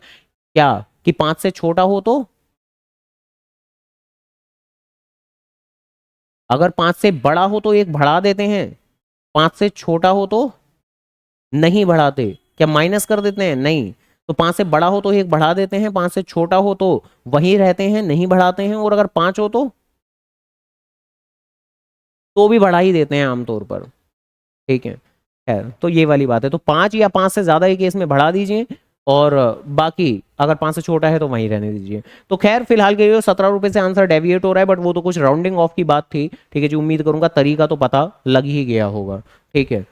क्या कि 5 से छोटा हो तो, अगर 5 से बड़ा हो तो एक बढ़ा देते हैं, 5 से छोटा हो तो नहीं बढ़ाते, क्या माइनस कर देते हैं, नहीं। तो 5 से बड़ा हो तो एक बढ़ा देते हैं, 5 से छोटा हो तो वहीं रहते हैं, नहीं बढ़ाते हैं, और अगर 5 हो तो भी बढ़ा ही देते हैं आमतौर पर, ठीक है। खैर तो ये वाली बात है, तो 5 या 5 से ज्यादा ही केस में बढ़ा दीजिए, और बाकी अगर 5 से छोटा है तो वहीं रहने दीजिए। तो खैर फिलहाल के लिए 17 रुपए से आंसर डेविएट हो रहा है, बट वो तो कुछ राउंडिंग ऑफ की बात थी, ठीक है जी। उम्मीद करूंगा तरीका तो पता लग ही गया होगा, ठीक है।